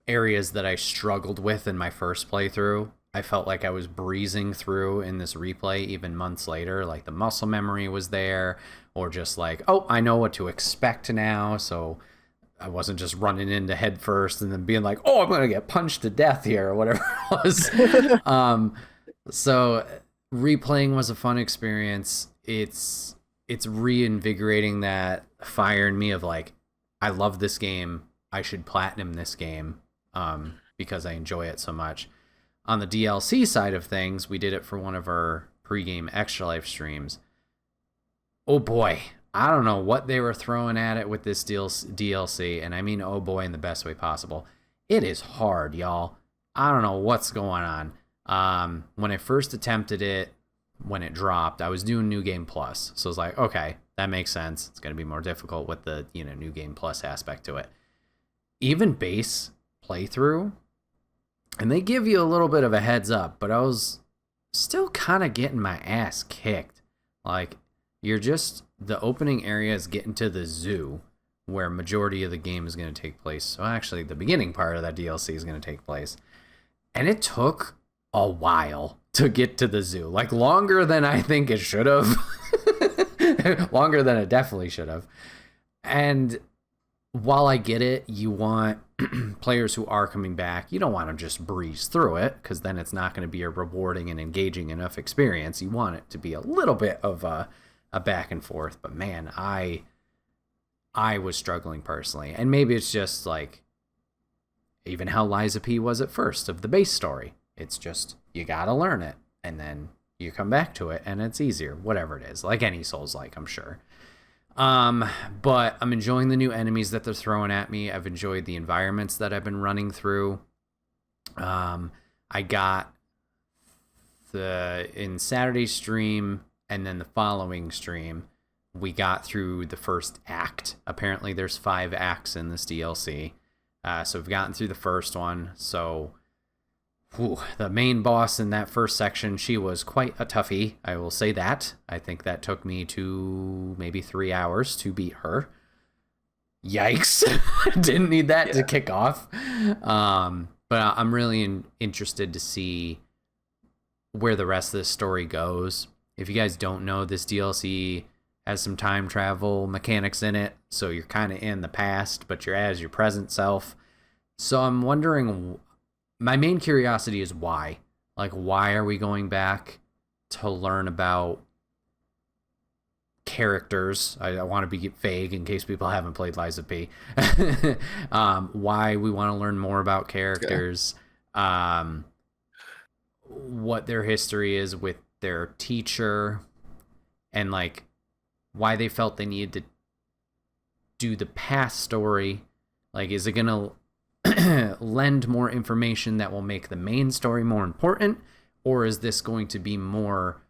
areas that I struggled with in my first playthrough, I felt like I was breezing through in this replay even months later. Like the muscle memory was there, or just like, oh, I know what to expect now. So I wasn't just running into head first and then being like, oh, I'm going to get punched to death here or whatever it was. So replaying was a fun experience. It's reinvigorating that fire in me of like, I love this game. I should platinum this game, because I enjoy it so much. On the DLC side of things, we did it for one of our pregame Extra Life streams. Oh boy, I don't know what they were throwing at it with this DLC, and I mean oh boy in the best way possible. It is hard, y'all. I don't know what's going on. When I first attempted it, when it dropped, I was doing New Game Plus, so I was like, okay, that makes sense. It's going to be more difficult with the New Game Plus aspect to it. Even base playthrough, and they give you a little bit of a heads up, but I was still kind of getting my ass kicked. Like, the opening area is getting to the zoo, where majority of the game is going to take place. So actually, the beginning part of that DLC is going to take place. And it took a while to get to the zoo. Like, longer than I think it should have. Longer than it definitely should have. And while I get it, you want players who are coming back, you don't want to just breeze through it, because then it's not going to be a rewarding and engaging enough experience. You want it to be a little bit of a back and forth. But man, I was struggling personally. And maybe it's just like even how Liza P was at first of the base story. It's just, you got to learn it, and then you come back to it and it's easier, whatever it is, like any Souls-like, I'm sure. But I'm enjoying the new enemies that they're throwing at me. I've enjoyed the environments that I've been running through. I got in Saturday's stream and then the following stream, we got through the first act. Apparently there's 5 acts in this DLC. So we've gotten through the first one. So the main boss in that first section, she was quite a toughie. I will say that. I think that took me to maybe 3 hours to beat her. Yikes. Didn't need that to kick off. But I'm really interested to see where the rest of this story goes. If you guys don't know, this DLC has some time travel mechanics in it, so you're kind of in the past, but you're as your present self. So I'm wondering, my main curiosity is why. Like, why are we going back to learn about characters? I want to be vague in case people haven't played Lies of P. Why we want to learn more about characters, what their history is with their teacher, and like why they felt they needed to do the past story. Like, is it gonna lend more information that will make the main story more important, or is this going to be more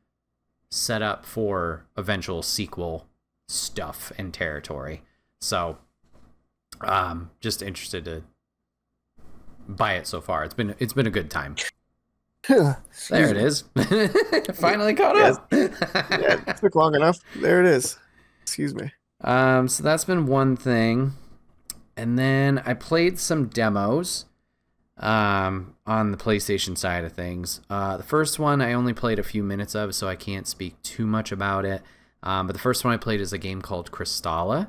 set up for eventual sequel stuff and territory? So just interested to buy it so far. It's been a good time. There it is. Finally caught up. Yeah, it took long enough. There it is. Excuse me. So that's been one thing. And then I played some demos on the PlayStation side of things. The first one I only played a few minutes of, so I can't speak too much about it. But the first one I played is a game called Crystalla.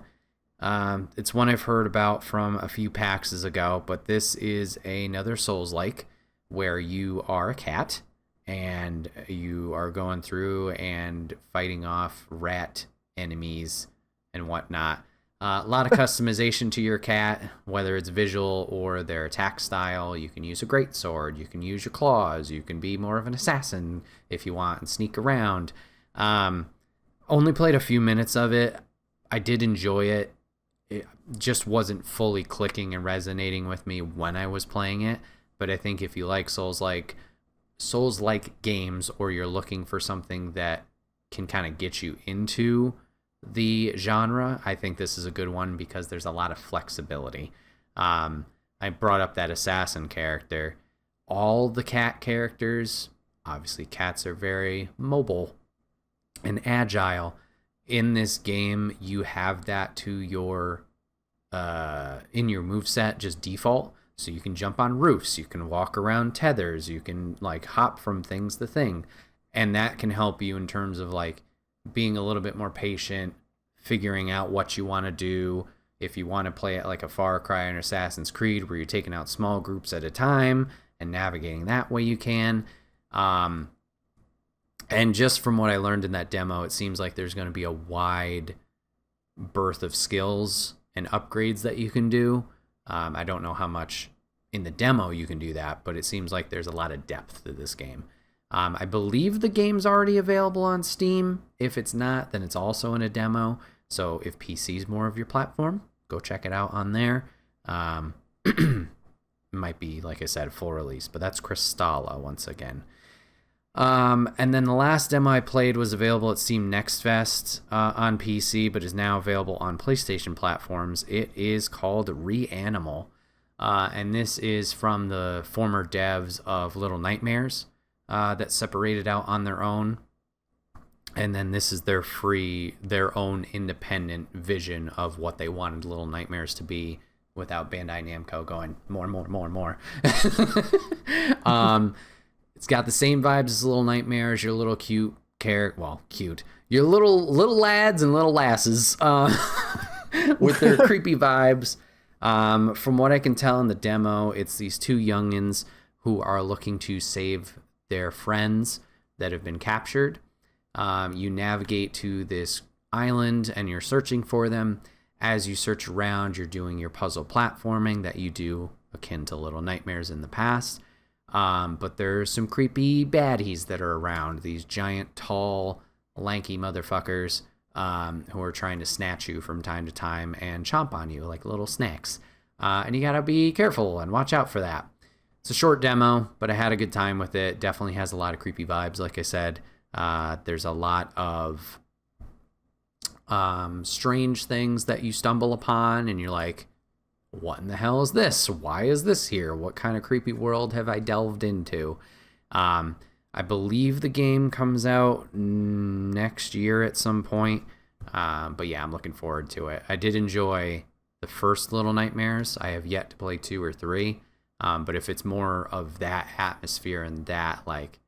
It's one I've heard about from a few PAXs ago, but this is another Souls-like, where you are a cat and you are going through and fighting off rat enemies and whatnot. A lot of customization to your cat, whether it's visual or their attack style. You can use a greatsword, you can use your claws, you can be more of an assassin if you want and sneak around. Only played a few minutes of it. I did enjoy it. It just wasn't fully clicking and resonating with me when I was playing it. But I think if you like Souls-like games, or you're looking for something that can kind of get you into the genre, I think this is a good one because there's a lot of flexibility. I brought up that assassin character. All the cat characters, obviously cats are very mobile and agile. In this game, you have that to your in your moveset just default. So you can jump on roofs, you can walk around tethers, you can like hop from things to thing. And that can help you in terms of like being a little bit more patient, figuring out what you want to do. If you want to play it like a Far Cry or Assassin's Creed, where you're taking out small groups at a time and navigating that way, you can. And just from what I learned in that demo, it seems like there's going to be a wide berth of skills and upgrades that you can do. I don't know how much in the demo you can do that, but it seems like there's a lot of depth to this game. I believe the game's already available on Steam. If it's not, then it's also in a demo. So if PC's more of your platform, go check it out on there. It might be, like I said, full release, but that's Crystalla once again. And then the last demo I played was available at Steam Next Fest on PC, but is now available on PlayStation platforms. It is called Reanimal, and this is from the former devs of Little Nightmares that separated out on their own. And then this is their own independent vision of what they wanted Little Nightmares to be, without Bandai Namco going more. It's got the same vibes as Little Nightmares. Your little cute your little lads and little lasses with their creepy vibes. From what I can tell in the demo, it's these two youngins who are looking to save their friends that have been captured. You navigate to this island and you're searching for them. As you search around, you're doing your puzzle platforming that you do akin to Little Nightmares in the past. But there's some creepy baddies that are around. These giant, tall, lanky motherfuckers who are trying to snatch you from time to time and chomp on you like little snacks. And you gotta be careful and watch out for that. It's a short demo, but I had a good time with it. Definitely has a lot of creepy vibes, like I said. There's a lot of strange things that you stumble upon, and you're like, what in the hell is this? Why is this here? What kind of creepy world have I delved into? I believe the game comes out next year at some point. But yeah, I'm looking forward to it. I did enjoy the first Little Nightmares. I have yet to play 2 or 3. But if it's more of that atmosphere and that like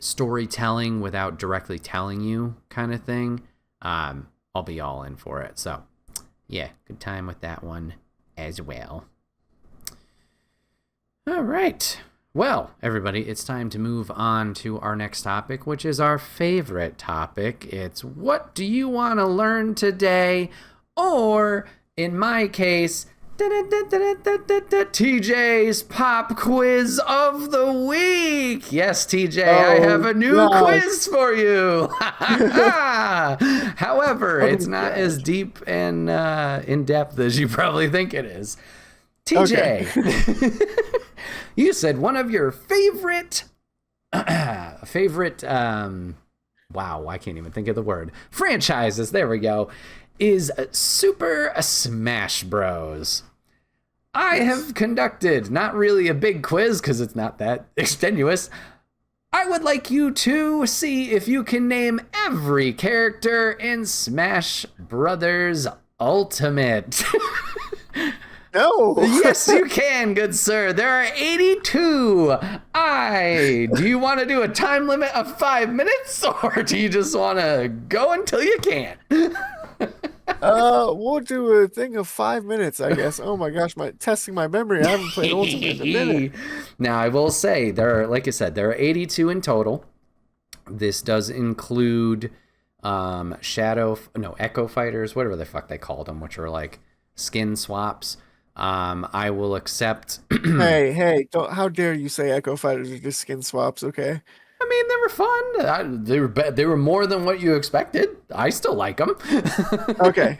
storytelling without directly telling you kind of thing, I'll be all in for it. So yeah, good time with that one as well. All right. Well, everybody, it's time to move on to our next topic, which is our favorite topic. It's what do you want to learn today? Or, in my case, TJ's Pop Quiz of the Week. Yes, TJ, I have a new quiz for you. However, it's not as deep and in depth as you probably think it is. TJ, you said one of your favorite, wow, I can't even think of the word, franchises, there we go, is Super Smash Bros. I have conducted not really a big quiz because it's not that extenuous. I would like you to see if you can name every character in Smash Brothers Ultimate. No. Yes, you can, good sir. There are 82. Do you want to do a time limit of 5 minutes, or do you just want to go until you can? We'll do a thing of 5 minutes, I guess. Oh my gosh, testing my memory. I haven't played Ultimate in a minute. Now, I will say, like I said, there are 82 in total. This does include Echo Fighters, whatever the fuck they called them, which are like skin swaps. I will accept. Hey! How dare you say Echo Fighters are just skin swaps? Okay. I mean, they were fun. They were more than what you expected. I still like them. Okay.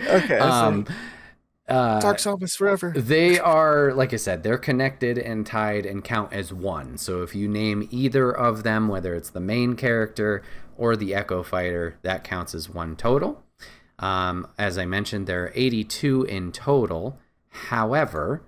Dark Samus forever. They are, like I said, they're connected and tied and count as one. So if you name either of them, whether it's the main character or the Echo Fighter, that counts as one total. As I mentioned, there are 82 in total. However,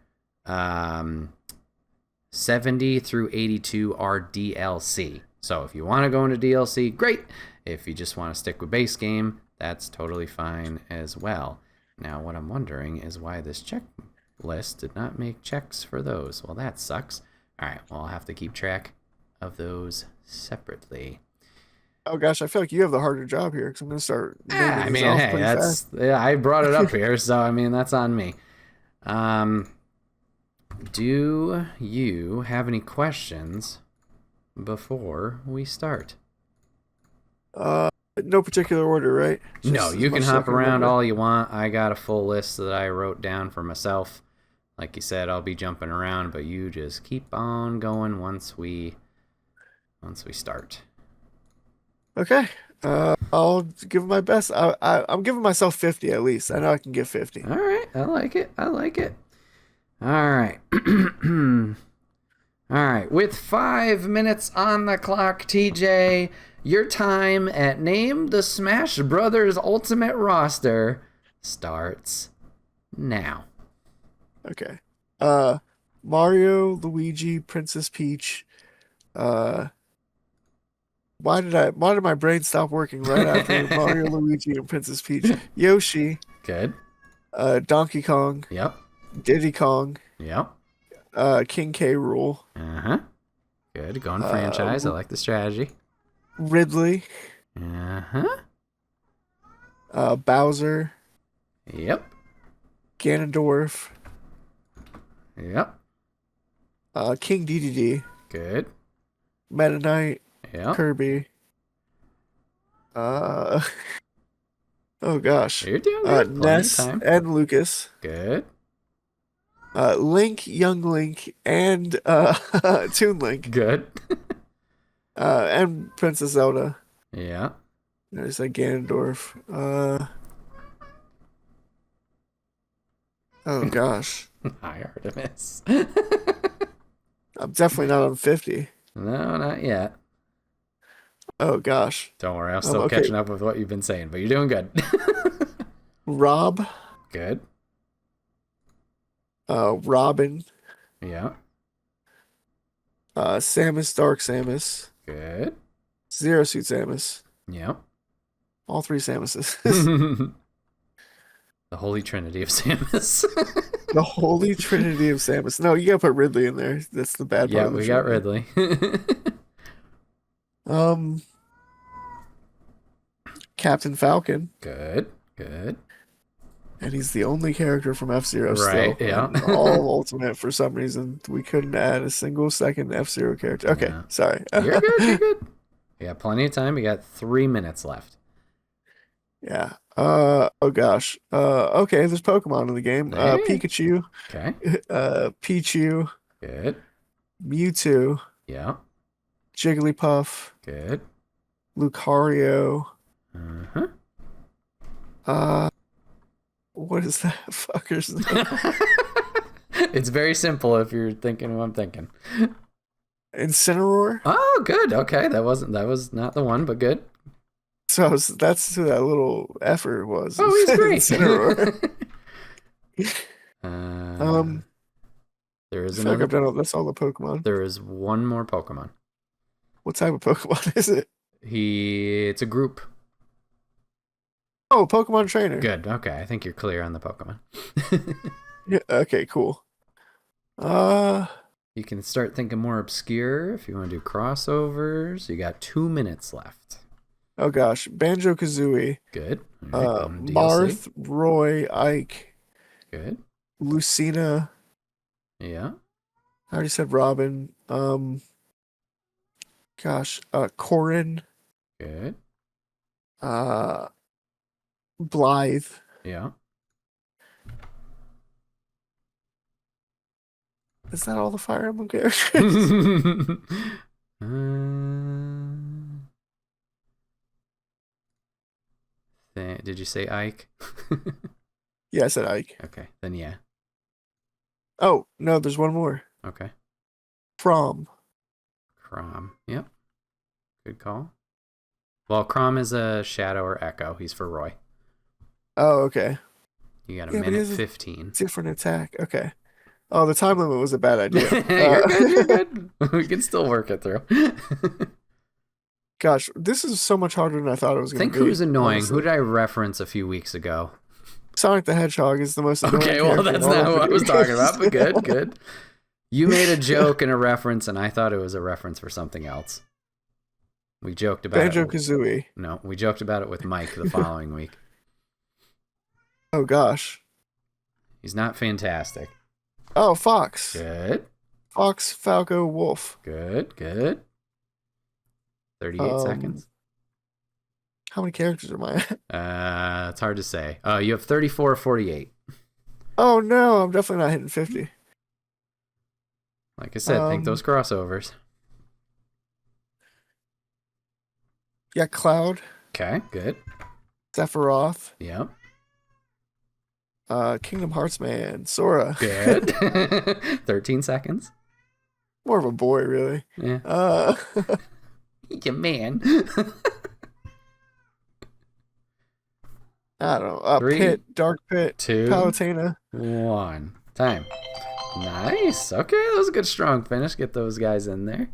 70 through 82 are DLC. So if you want to go into DLC, great. If you just want to stick with base game, that's totally fine as well. Now, what I'm wondering is why this checklist did not make checks for those. Well, that sucks. All right, well, I'll have to keep track of those separately. Oh gosh, I feel like you have the harder job here because I'm gonna start. I brought it up here, so I mean that's on me. Do you have any questions before we start? No particular order, right? No, you can hop around all you want. I got a full list that I wrote down for myself. Like you said, I'll be jumping around, but you just keep on going once we start. Okay. I'll give my best. I'm giving myself 50 at least. I know I can get 50. All right. I like it. All right. All right. With 5 minutes on the clock, TJ, your time at Name the Smash Brothers Ultimate roster starts now. Okay. Mario, Luigi, Princess Peach. Why did my brain stop working right after Mario, Luigi, and Princess Peach? Yoshi. Good. Donkey Kong. Yep. Diddy Kong. Yep. King K. Rool. Uh-huh. Good. Going franchise. I like the strategy. Ridley. Uh-huh. Bowser. Yep. Ganondorf. Yep. King Dedede. Good. Meta Knight. Yep. Kirby. Oh gosh. You're doing good. Ness and Lucas. Good. Link, Young Link, and Toon Link. Good. And Princess Zelda. Yeah. There's like Ganondorf. Oh gosh. Hi, Artemis. I'm definitely not on 50. No, not yet. Oh gosh. Don't worry, I'm still Okay. catching up with what you've been saying, but you're doing good. Rob. Good. Robin. Yeah. Samus, Dark Samus. Good. Zero Suit Samus. Yeah. All three Samuses. The Holy Trinity of Samus. The Holy Trinity of Samus. No, you gotta put Ridley in there. That's the bad part Yeah, of the we got trilogy. Ridley. Um, Captain Falcon, Good. Good. and he's the only character from F-Zero Right, still. yeah. And all Ultimate, for some reason, we couldn't add a single second F-Zero character. Okay, Yeah. sorry. You're good, you're good. You got plenty of time. You got 3 minutes left. Yeah. Oh gosh. Okay, there's Pokemon in the game. Hey. Pikachu, Okay. Pichu, Good. Mewtwo, Yeah. Jigglypuff, Good. Lucario. Uh-huh. What is that fucker's name? It's very simple if you're thinking what I'm thinking. Incineroar. Oh, good. Okay, that was not the one, but good. So that's who that little effort was. Oh, he's great. Incineroar. uh, there I is feel like another. I've done that's all the Pokemon. There is one more Pokemon. What type of Pokemon is it? It's a group. Oh, Pokemon Trainer. Good. Okay, I think you're clear on the Pokemon. Yeah, okay, cool. You can start thinking more obscure if you want to do crossovers. You got 2 minutes left. Oh gosh, Banjo Kazooie. Good. All right, going to DLC. Marth, Roy, Ike, Good. Lucina. Yeah. I already said Robin. Corin. Good. Blythe. Yeah. Is that all the Fire Emblem characters? Did you say Ike? Yeah, I said Ike. Okay, then yeah. Oh, no, there's one more. Okay. From. Crom. Yep. Good call. Well, Crom is a Shadow or Echo. He's for Roy. Oh, okay. You got a Yeah, but he minute has a 15. different attack. Okay. Oh, the time limit was a bad idea. You're good, you're good. We can still work it through. Gosh, this is so much harder than I thought it was going Think to be. who's annoying. Honestly. Who did I reference a few weeks ago? Sonic the Hedgehog is the most annoying Okay, well, character that's in all not of what I was video talking about, but games. good, good. You made a joke and a reference, and I thought it was a reference for something else. We joked about Banjo it. Kazooie. No, we joked about it with Mike the following week. Oh gosh. He's not fantastic. Oh, Fox. Good, Fox, Falco, Wolf. good, good. 38 seconds. How many characters am I at? It's hard to say. You have 34 or 48. Oh no, I'm definitely not hitting 50. Like I said, think those crossovers. Yeah, Cloud, Okay, good. Sephiroth, Yep. Kingdom Hearts man, Sora. Good. 13 seconds. More of a boy, really. Yeah. You man. I don't know. 3, Pit, Dark Pit, 2, Palutena. 1. Time. Nice. Okay, that was a good strong finish. Get those guys in there.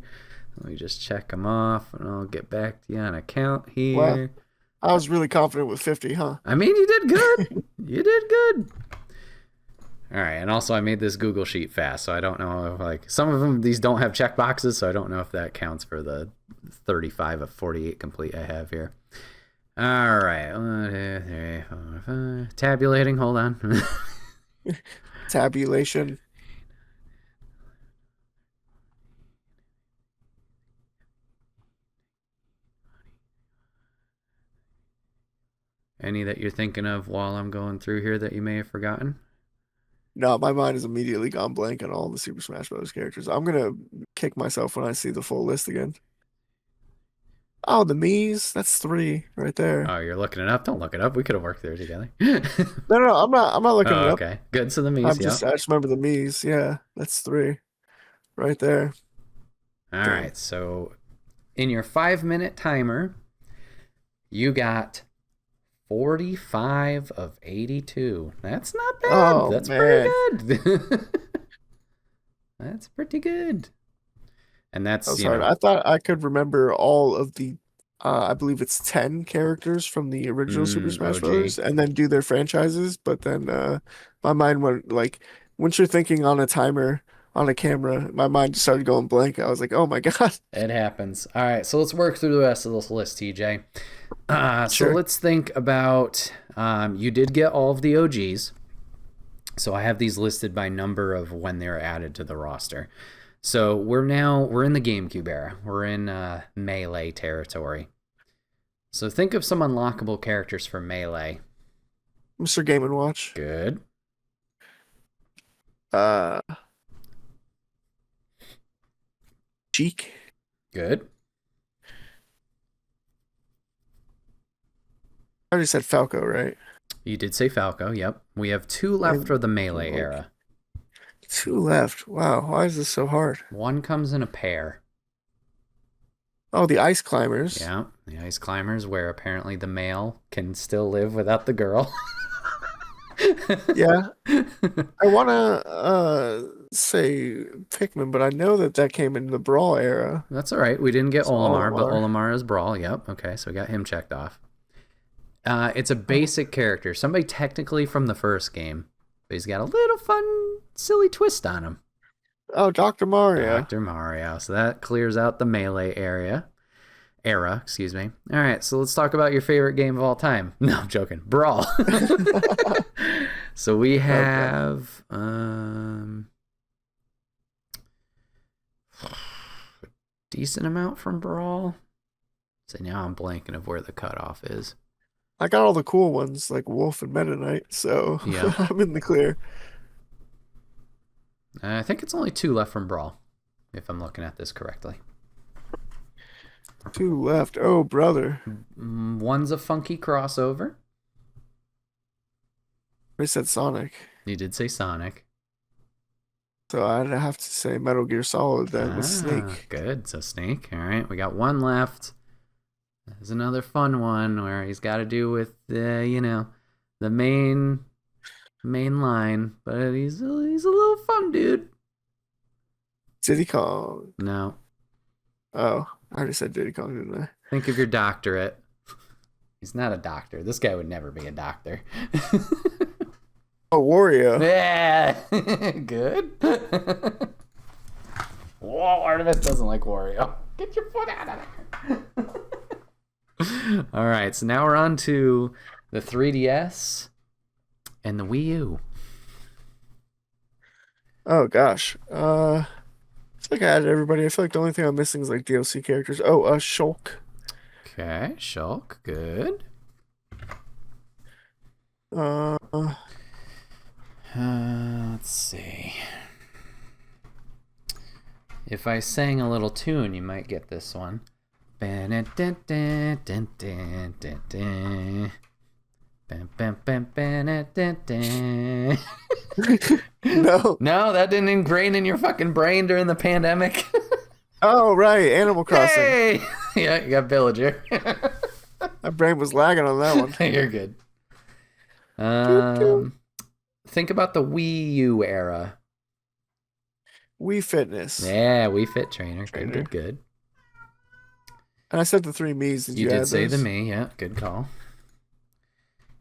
Let me just check them off, and I'll get back to you on a count here. Wow. I was really confident with 50, huh? I mean, you did good. You did good. All right, and also I made this Google sheet fast, so I don't know if, like, some of them, these don't have check boxes, so I don't know if that counts for the 35 of 48 complete I have here. All right. 1, 2, 3, 4, 5. Tabulating. Hold on. Tabulation. Any that you're thinking of while I'm going through here that you may have forgotten? No, my mind has immediately gone blank on all the Super Smash Bros. Characters. I'm gonna kick myself when I see the full list again. Oh, the Mii's. That's 3 right there. Oh, you're looking it up? Don't look it up. We could have worked through it together. No, I'm not. I'm not looking Oh, it up. okay. Good. So the Mii's, I just remember the Mii's. Yeah, that's 3 right there. All right. So in your 5-minute timer, you got 45 of 82. That's not bad. Oh That's pretty man, good. That's pretty good. And that that's, was hard. I thought I could remember all of the, I believe it's 10 characters from the original Super Smash OG. Bros. And then do their franchises. But then my mind went like, once you're thinking on a timer on a camera, my mind just started going blank. I was like, oh my God. It happens. All right, so let's work through the rest of this list, TJ. So Sure. let's think about, you did get all of the OGs. So I have these listed by number of when they were added to the roster. So we're in the GameCube era. We're in Melee territory. So think of some unlockable characters for Melee. Mr. Game and Watch. Good. Uh, Cheek. Good. I already said Falco, right? You did say Falco, yep. We have 2 left for the Melee like, era. 2 left. Wow, why is this so hard? 1 comes in a pair. Oh, the Ice Climbers. Yeah, the Ice Climbers, where apparently the male can still live without the girl. Yeah. I want to say Pikmin, but I know that came in the Brawl era. That's all right. We didn't get It's Olimar, but Olimar. Olimar is Brawl. Yep. Okay, so we got him checked off. It's a basic character. Somebody technically from the first game, but he's got a little fun, silly twist on him. Oh, Dr. Mario. Dr. Mario. So that clears out the Melee era, excuse me. All right, so let's talk about your favorite game of all time. No, I'm joking. Brawl. So we have a decent amount from Brawl. So now I'm blanking of where the cutoff is. I got all the cool ones like Wolf and Meta Knight, so Yeah. I'm in the clear. I think it's only 2 left from Brawl, if I'm looking at this correctly. 2 left. Oh, brother. 1's a funky crossover. I said Sonic. You did say Sonic. So I'd have to say Metal Gear Solid then with Snake. Good. So Snake. All right. We got 1 left. There's another fun one where he's got to do with the main line, but he's a little fun dude. Diddy Kong. No. Oh, I already said Diddy Kong, didn't I? Think of your doctorate. He's not a doctor. This guy would never be a doctor. Oh, Wario. Yeah. Good. Whoa, Artemis doesn't like Wario. Get your foot out of there. All right, so now we're on to the 3DS and the Wii U. Oh gosh. I feel like I added everybody. I feel like the only thing I'm missing is like DLC characters. Oh, Shulk. Okay, Shulk, good. Let's see. If I sang a little tune, you might get this one. No. No, that didn't ingrain in your fucking brain during the pandemic. Oh, right. Animal Crossing. Hey! Yeah, you got Villager. My brain was lagging on that one. You're good. Think about the Wii U era. Wii Fitness. Yeah, Wii Fit Trainer. Good. And I said the 3 Mii's. Did You you did add say those? the Mii. Yeah, good call.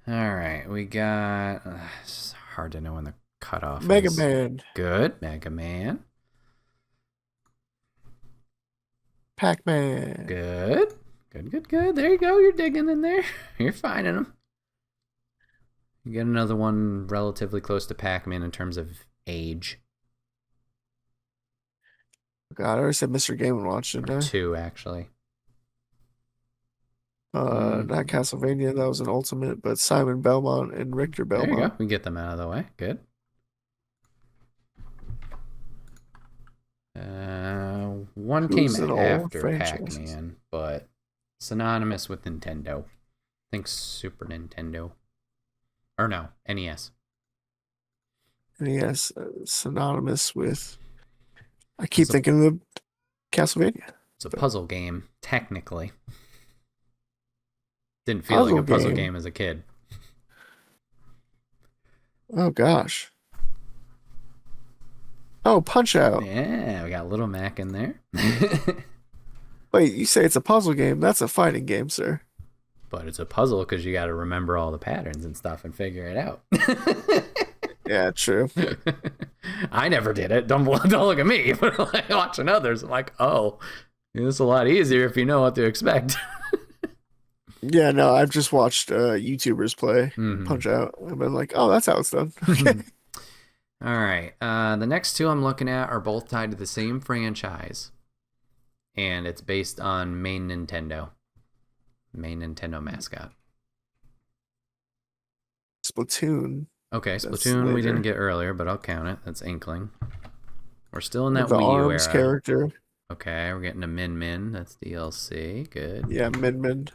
All right, we got. It's hard to know when the cutoff Mega is. Man. Good. Mega Man. Pac-Man. Good. Good. There you go. You're digging in there. You're finding them. You get another one relatively close to Pac-Man in terms of age. God, I already said Mr. Game & Watch, didn't I? 2, actually. Not Castlevania. That was an Ultimate, but Simon Belmont and Richter There you go. Belmont. We get them out of the way. Good. One Who's came an old after franchise? Pac-Man, but synonymous with Nintendo. Think Super Nintendo. Or no, NES. NES, synonymous with. I keep thinking of the Castlevania. It's a puzzle game, technically. Didn't feel like Puzzle a puzzle game. game as a kid. Oh gosh. Oh, Punch Out. Yeah, we got Little Mac in there. Wait, you say it's a puzzle game? That's a fighting game, sir. But it's a puzzle because you got to remember all the patterns and stuff and figure it out. Yeah, true. I never did it. Don't look at me. But like watching others, I'm like, oh, it's a lot easier if you know what to expect. Yeah, no, I've just watched YouTubers play Punch Out. I've been like, oh, that's how it's done. All right. The next two I'm looking at are both tied to the same franchise, and it's based on main Nintendo mascot. Splatoon. Okay, That's Splatoon we later. didn't get earlier, but I'll count it. That's Inkling. We're still in that The Wii U Arms era. character. Okay, we're getting a Min Min. That's DLC. Good. Yeah, Min Min.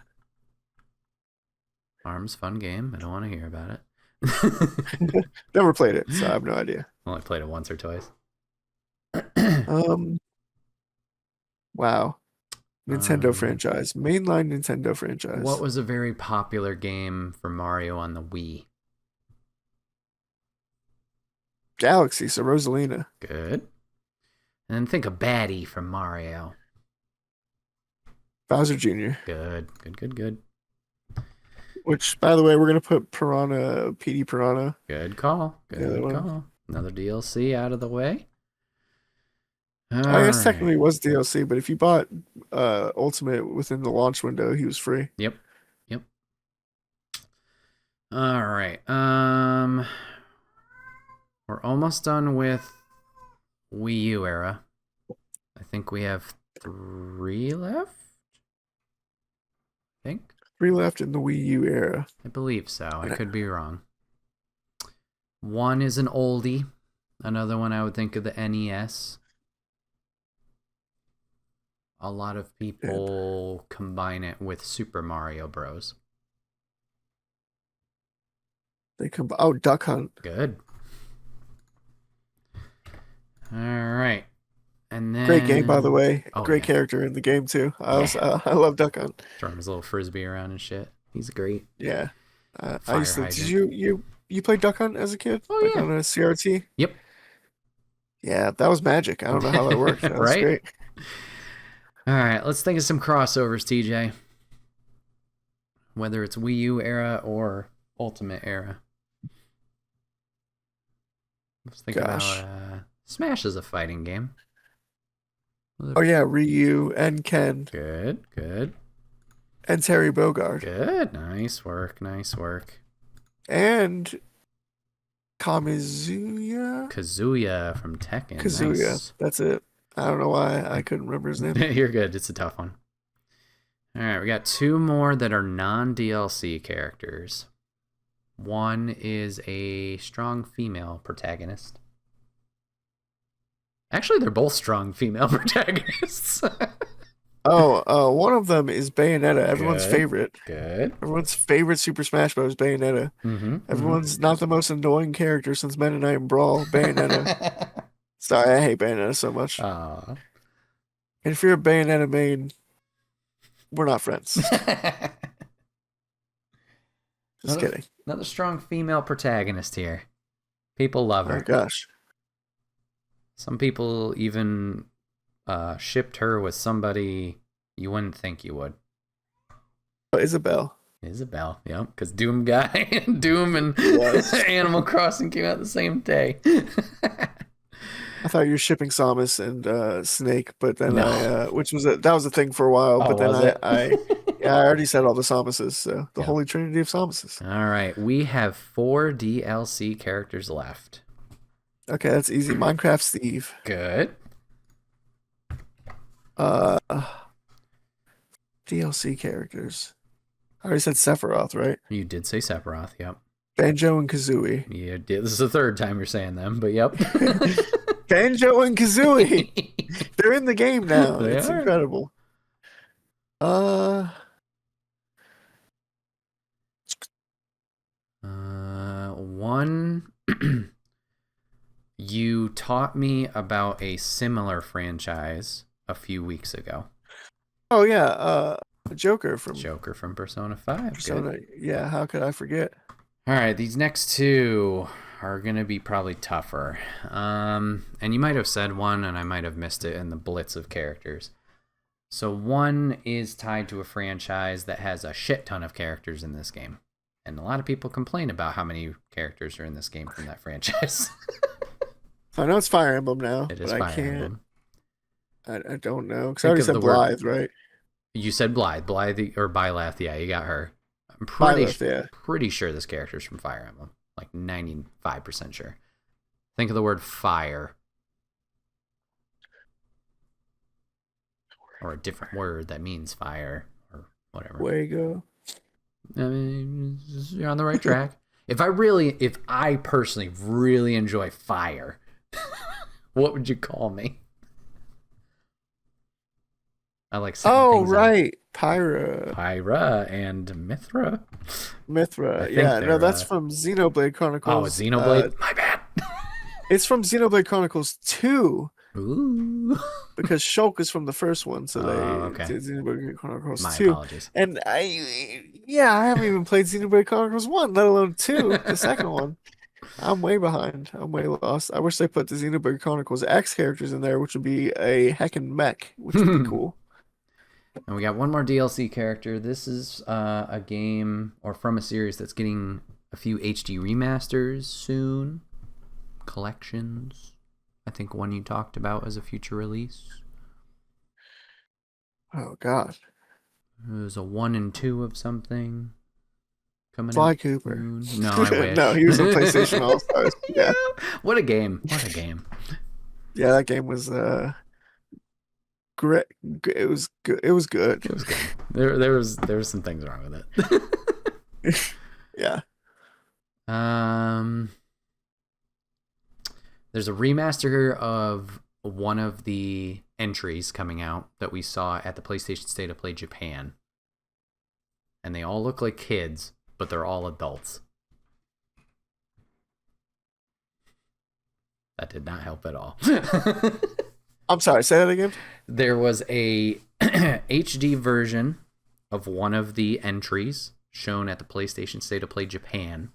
Arms, fun game. I don't want to hear about it. Never played it, so I have no idea. Only played it once or twice. Wow. Nintendo franchise. Mainline Nintendo franchise. What was a very popular game for Mario on the Wii? Galaxy, so Rosalina. Good. And then think of baddie from Mario. Bowser Jr. Good. Which, by the way, we're gonna put Piranha, PD Piranha. Good call. Good call. Another DLC out of the way. I guess technically it was DLC, but if you bought Ultimate within the launch window, he was free. Yep. All right. We're almost done with Wii U era. I think we have 3 left. I think 3 left in the Wii U era. I believe so. I could be wrong. One is an oldie. Another one I would think of the NES. A lot of people combine it with Super Mario Bros. Duck Hunt. Good. All right. And then Great game, by the way. Oh, Great yeah. character in the game too. I love Duck Hunt. Throwing his little frisbee around and shit. He's great. Yeah. I used to. hydrant. Did you play Duck Hunt as a kid? Oh, like yeah. on a CRT? Yep. Yeah, that was magic. I don't know how that worked. That was Right? great. All right, let's think of some crossovers, TJ. Whether it's Wii U era or Ultimate era. Let's think about Smash is a fighting game. Oh yeah, Ryu and Ken Good. and Terry Bogard Good. Nice work. and Kamizuya. Kazuya from Tekken. Kazuya. Nice. That's it. I don't know why I couldn't remember his name. You're good. It's a tough one. All right, we got 2 more that are non-DLC characters. One is a strong female protagonist. Actually, they're both strong female protagonists. One of them is Bayonetta, everyone's Good. favorite. Good. Everyone's favorite Super Smash Bros. Bayonetta. Everyone's not the most annoying character since Meta Knight and Brawl. Bayonetta. Sorry, I hate Bayonetta so much. Aw. And if you're a Bayonetta main, we're not friends. Just kidding. Another strong female protagonist here. People love her. Oh gosh. Some people even shipped her with somebody you wouldn't think you would. Isabel, yep. Because Doom guy, Doom and Animal Crossing came out the same day. I thought you were shipping Samus and Snake, but then No. that was a thing for a while. Oh, But then was it? I already said all the Samuses, so the Holy Trinity of Samuses. All right, we have 4 DLC characters left. Okay, that's easy. Minecraft Steve. Good. DLC characters. I already said Sephiroth, right? You did say Sephiroth, yep. Banjo and Kazooie. You did. This is the 3rd time you're saying them, but yep. Banjo and Kazooie. They're in the game now. They It's are. incredible. One. You taught me about a similar franchise a few weeks ago. Oh yeah, Joker from Joker from Persona 5. Good. Persona. Yeah, how could I forget? All right, these next two are going to be probably tougher. And you might have said one, and I might have missed it in the blitz of characters. So one is tied to a franchise that has a shit ton of characters in this game. And a lot of people complain about how many characters are in this game from that franchise. I know it's Fire Emblem now, It but is I Fire can't. Emblem. I don't know because I Think already of the said word. Blythe, right? You said Blythe. Blythe or Byleth. Yeah, you got her. I'm Byleth, yeah. pretty sure this character's from Fire Emblem. Like 95% sure. Think of the word fire. Or a different word that means fire or whatever. Fuego. I mean, you're on the right track. If I personally really enjoy fire, what would you call me? I like Oh, right. Pyra. Pyra and Mithra. Mithra. Yeah, no, that's from Xenoblade Oh, Chronicles. Xenoblade. My bad. It's from Xenoblade Chronicles 2 Ooh. because Shulk is from the first one, so they okay. did Xenoblade Chronicles My 2. apologies. And I haven't even played Xenoblade Chronicles 1, let alone 2, the second one. I'm way behind. I'm way lost. I wish they put the Xenoblade Chronicles X characters in there, which would be a heckin' mech, which would be cool. And we got one more DLC character. This is a game or from a series that's getting a few HD remasters soon. Collections. I think one you talked about as a future release. Oh, God. There's a 1 and 2 of something coming Sly out Cooper. soon. No, I wish. No, he was in PlayStation All-Stars. Yeah. What a game. What a game. Yeah, that game was great. It was good. It was good. It was good. There was some things wrong with it. Yeah. There's a remaster of one of the entries coming out that we saw at the PlayStation State of Play Japan. And they all look like kids, but they're all adults. That did not help at all. I'm sorry, say that again. There was a HD version of one of the entries shown at the PlayStation State of Play Japan.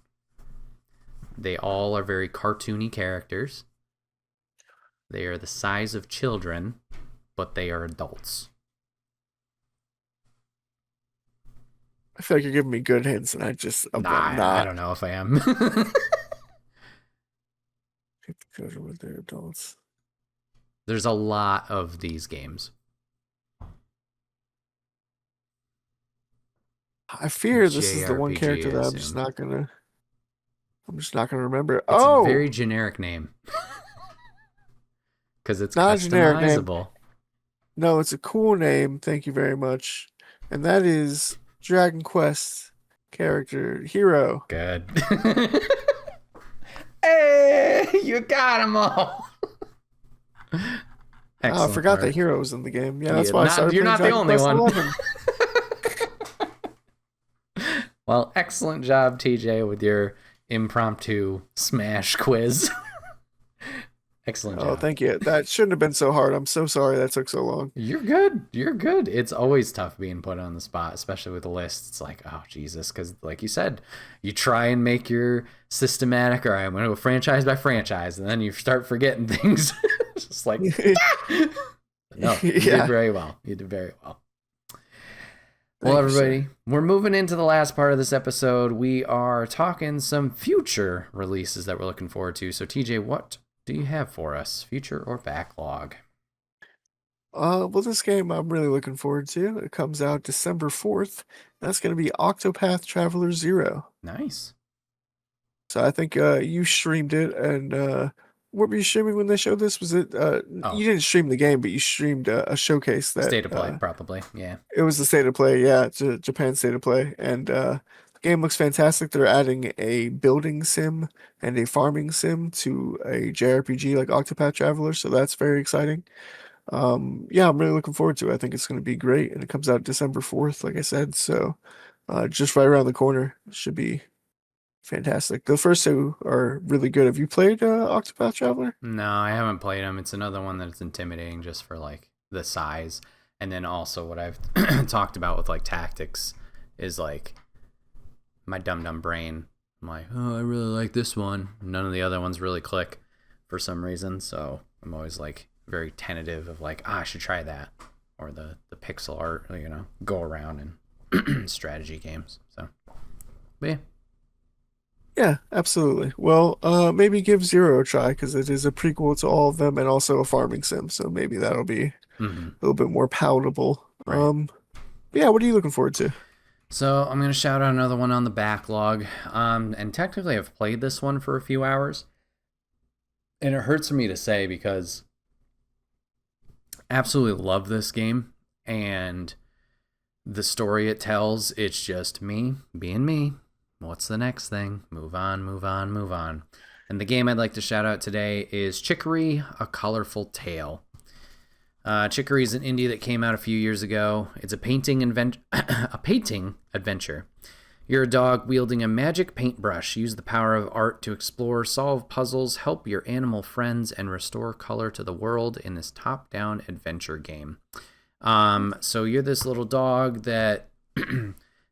They all are very cartoony characters. They are the size of children, but they are adults. I feel like you're giving me good hints, and I'm not. I don't know if I am. Children with their adults. There's a lot of these games. I fear this is the one JRPG, character that I I'm just assume. not gonna remember. It's a very generic name. Because it's not a generic name. customizable. No, it's a cool name. Thank you very much. And that is Dragon Quest character hero. Good. Hey, you got them all. I forgot that hero was in the game. Yeah, that's Yeah, why I started you're playing not the Dragon only Quest one. 11. Well, excellent job, TJ, with your impromptu Smash quiz. Excellent job. Oh, thank you. That shouldn't have been so hard. I'm so sorry that took so long. You're good. You're good. It's always tough being put on the spot, especially with a list. It's like, oh, Jesus. Because, like you said, you try and make your systematic, all right, I'm going to go franchise by franchise, and then you start forgetting things. It's just like, no, you did very well. You did very well. Well, everybody, we're moving into the last part of this episode. We are talking some future releases that we're looking forward to. So, TJ, what do you have for us, future or backlog? Well, this game I'm really looking forward to. It comes out December 4th. That's going to be Octopath Traveler 0. Nice. So I think you streamed it, and what were you streaming when they showed this? Was it you didn't stream the game, but you streamed a showcase that State of Play, probably. Yeah. It was the State of Play, yeah, Japan State of Play, and the game looks fantastic. They're adding a building sim and a farming sim to a JRPG like Octopath Traveler, so that's very exciting. Yeah, I'm really looking forward to it. I think it's going to be great, and it comes out December 4th, like I said, so just right around the corner. It should be fantastic. The first two are really good. Have you played Octopath Traveler? No, I haven't played them. It's another one that's intimidating just for like the size. And then also what I've talked about with like tactics is like my dumb brain. I'm like, oh, I really like this one. None of the other ones really click for some reason. So I'm always like very tentative of like, I should try that. Or the pixel art, go around and strategy games. So, but yeah. Yeah, absolutely. Well, maybe give Zero a try because it is a prequel to all of them and also a farming sim. So maybe that'll be a Mm-hmm. little bit more palatable. Right. But yeah, what are you looking forward to? So I'm gonna shout out another one on the backlog. And technically I've played this one for a few hours, and it hurts for me to say because I absolutely love this game and the story it tells. It's just me being me. What's the next thing? Move on, move on, move on. And the game I'd like to shout out today is Chicory, A Colorful Tale. Chicory is an indie that came out a few years ago. It's a painting adventure. You're a dog wielding a magic paintbrush. Use the power of art to explore, solve puzzles, help your animal friends, and restore color to the world in this top-down adventure game. So you're this little dog that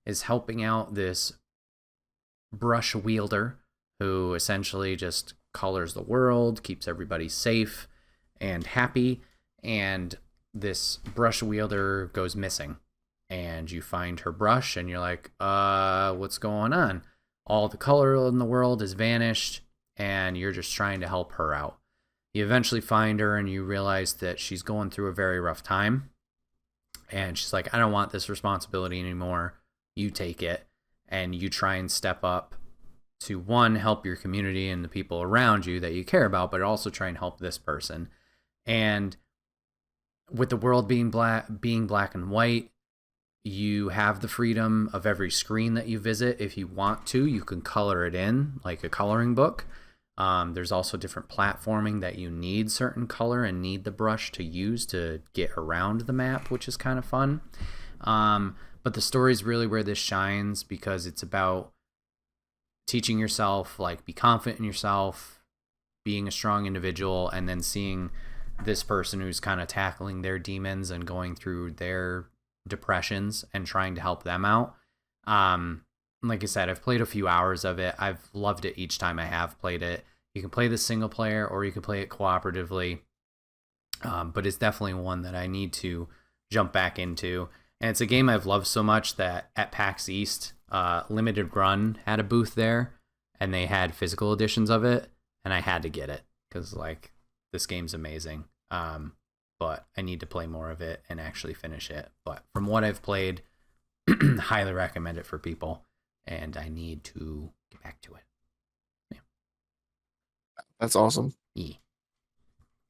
is helping out this brush wielder who essentially just colors the world, keeps everybody safe and happy. And this brush wielder goes missing, and you find her brush and you're like, what's going on? All the color in the world has vanished and you're just trying to help her out. You eventually find her and you realize that she's going through a very rough time, and she's like, I don't want this responsibility anymore. You take it. And you try and step up to, one, help your community and the people around you that you care about, but also try and help this person. And with the world being black and white, you have the freedom of every screen that you visit. If you want to, you can color it in like a coloring book. There's also different platforming that you need certain color and need the brush to use to get around the map, which is kind of fun. But the story is really where this shines, because it's about teaching yourself, like, be confident in yourself, being a strong individual, and then seeing this person who's kind of tackling their demons and going through their depressions and trying to help them out. Like I said, I've played a few hours of it. I've loved it each time I have played it. You can play the single player or you can play it cooperatively. But it's definitely one that I need to jump back into. And it's a game I've loved so much that at PAX East, Limited Run had a booth there, and they had physical editions of it, and I had to get it because, like, this game's amazing. But I need to play more of it and actually finish it. But from what I've played, highly recommend it for people, and I need to get back to it. Yeah. That's awesome. Yeah.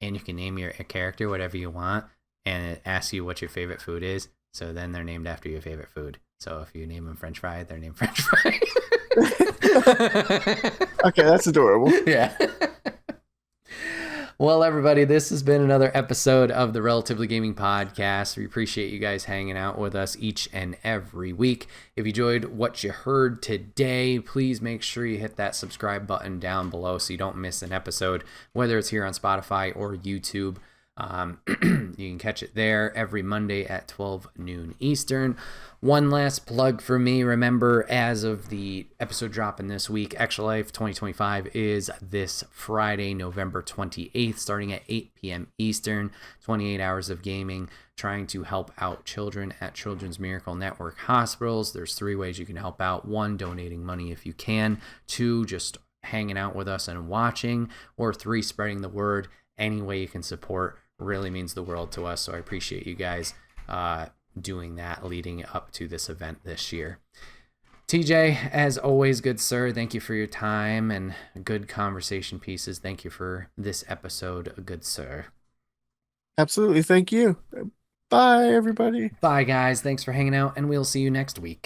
And you can name your character whatever you want, and it asks you what your favorite food is. So then they're named after your favorite food. So if you name them French fry, they're named French fry. Okay, that's adorable. Yeah. Well, everybody, this has been another episode of the Relatively Gaming Podcast. We appreciate you guys hanging out with us each and every week. If you enjoyed what you heard today, please make sure you hit that subscribe button down below so you don't miss an episode, whether it's here on Spotify or YouTube. You can catch it there every Monday at 12 noon Eastern. One last plug for me. Remember, as of the episode dropping this week, Extra Life 2025 is this Friday, November 28th, starting at 8 p.m. Eastern. 28 hours of gaming, trying to help out children at Children's Miracle Network hospitals. There's 3 ways you can help out. 1, donating money if you can. 2, just hanging out with us and watching. Or 3, spreading the word. Any way you can support really means the world to us. So I appreciate you guys doing that leading up to this event this year. TJ, as always, good sir, thank you for your time and good conversation pieces. Thank you for this episode, good sir. Absolutely. Thank you. Bye, everybody. Bye, guys. Thanks for hanging out, and we'll see you next week.